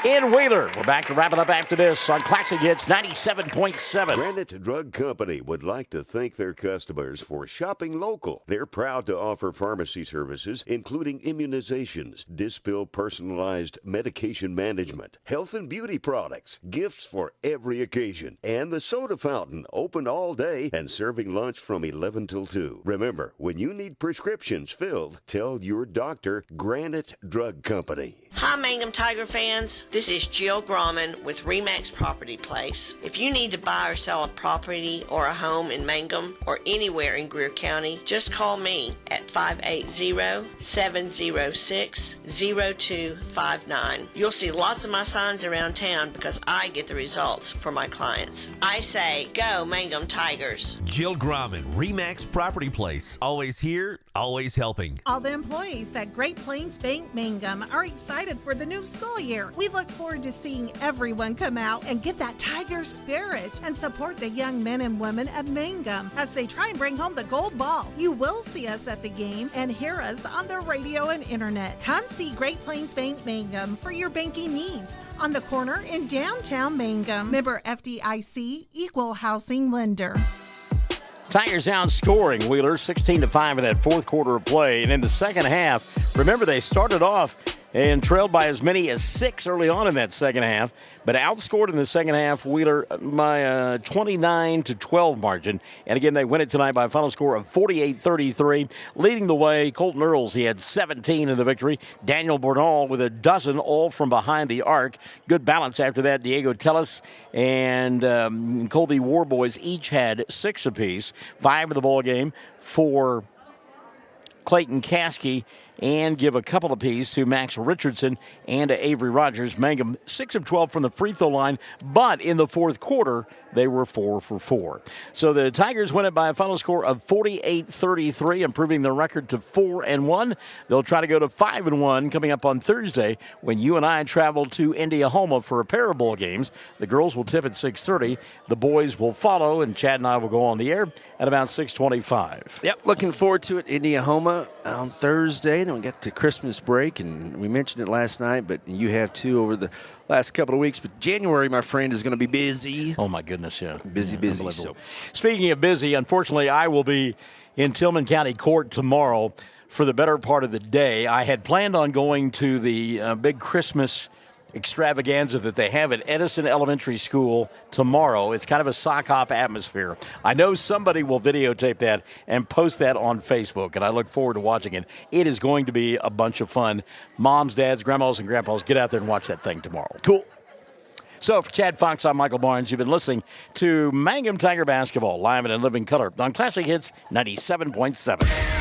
in Wheeler. We're back to wrap it up after this on Classic Hits 97.7. Granite Drug Company would like to thank their customers for shopping local. They're proud to offer pharmacy services, including immunizations, Dispill personalized medication management, health and beauty products, gifts for every occasion, and the soda fountain, open all day and serving lunch from 11 till 2. Remember, when you need prescriptions filled, tell your doctor Granite Drug Company. Hi, Mangum Tiger fans. This is Jill Grauman with RE/MAX Property Place. If you need to buy or sell a property or a home in Mangum or anywhere in Greer County, just call me at 580-706-0259. You'll see lots of my signs around town because I get the results for my clients. I say, go Mangum Tigers. Jill Grauman, RE/MAX Property Place. Always here, always helping. All the employees at Great Plains Bank Mangum are excited for the new school year. We look forward to seeing everyone come out and get that Tiger spirit and support the young men and women of Mangum as they try and bring home the gold ball. You will see us at the game and hear us on the radio and internet. Come see Great Plains Bank Mangum for your banking needs on the corner in downtown Mangum. Member FDIC, Equal Housing Lender. Tigers outscoring Wheeler 16-5 in that fourth quarter of play. And in the second half, remember they started off and trailed by as many as 6 early on in that second half, but outscored in the second half Wheeler by a 29-12 margin. And again, they win it tonight by a final score of 48-33. Leading the way, Colton Earls, he had 17 in the victory. Daniel Bernal with a dozen, all from behind the arc. Good balance after that. Diego Tellis and Colby Warboys each had 6 apiece. 5 in the ball game for Clayton Caskey, and give a couple apiece to Max Richardson and to Avery Rogers. Mangum 6 of 12 from the free throw line, but in the fourth quarter, they were 4 for 4. So the Tigers win it by a final score of 48-33, improving their record to 4-1. They'll try to go to 5-1 coming up on Thursday when you and I travel to Indiahoma for a pair of bowl games. The girls will tip at 6:30. The boys will follow, and Chad and I will go on the air at about 6:25. Yep, looking forward to it. Indiahoma on Thursday. Then we get to Christmas break, and we mentioned it last night, but you have too over the last couple of weeks. But January, my friend, is going to be busy. Oh, my goodness, yeah. Busy. So, speaking of busy, unfortunately, I will be in Tillman County Court tomorrow for the better part of the day. I had planned on going to the big Christmas extravaganza that they have at Edison Elementary School tomorrow. It's kind of a sock hop atmosphere. I know somebody will videotape that and post that on Facebook, and I look forward to watching it. It is going to be a bunch of fun. Moms, dads, grandmas, and grandpas, get out there and watch that thing tomorrow. Cool. So for Chad Fox, I'm Michael Barnes. You've been listening to Mangum Tiger Basketball, live and in living color on Classic Hits 97.7.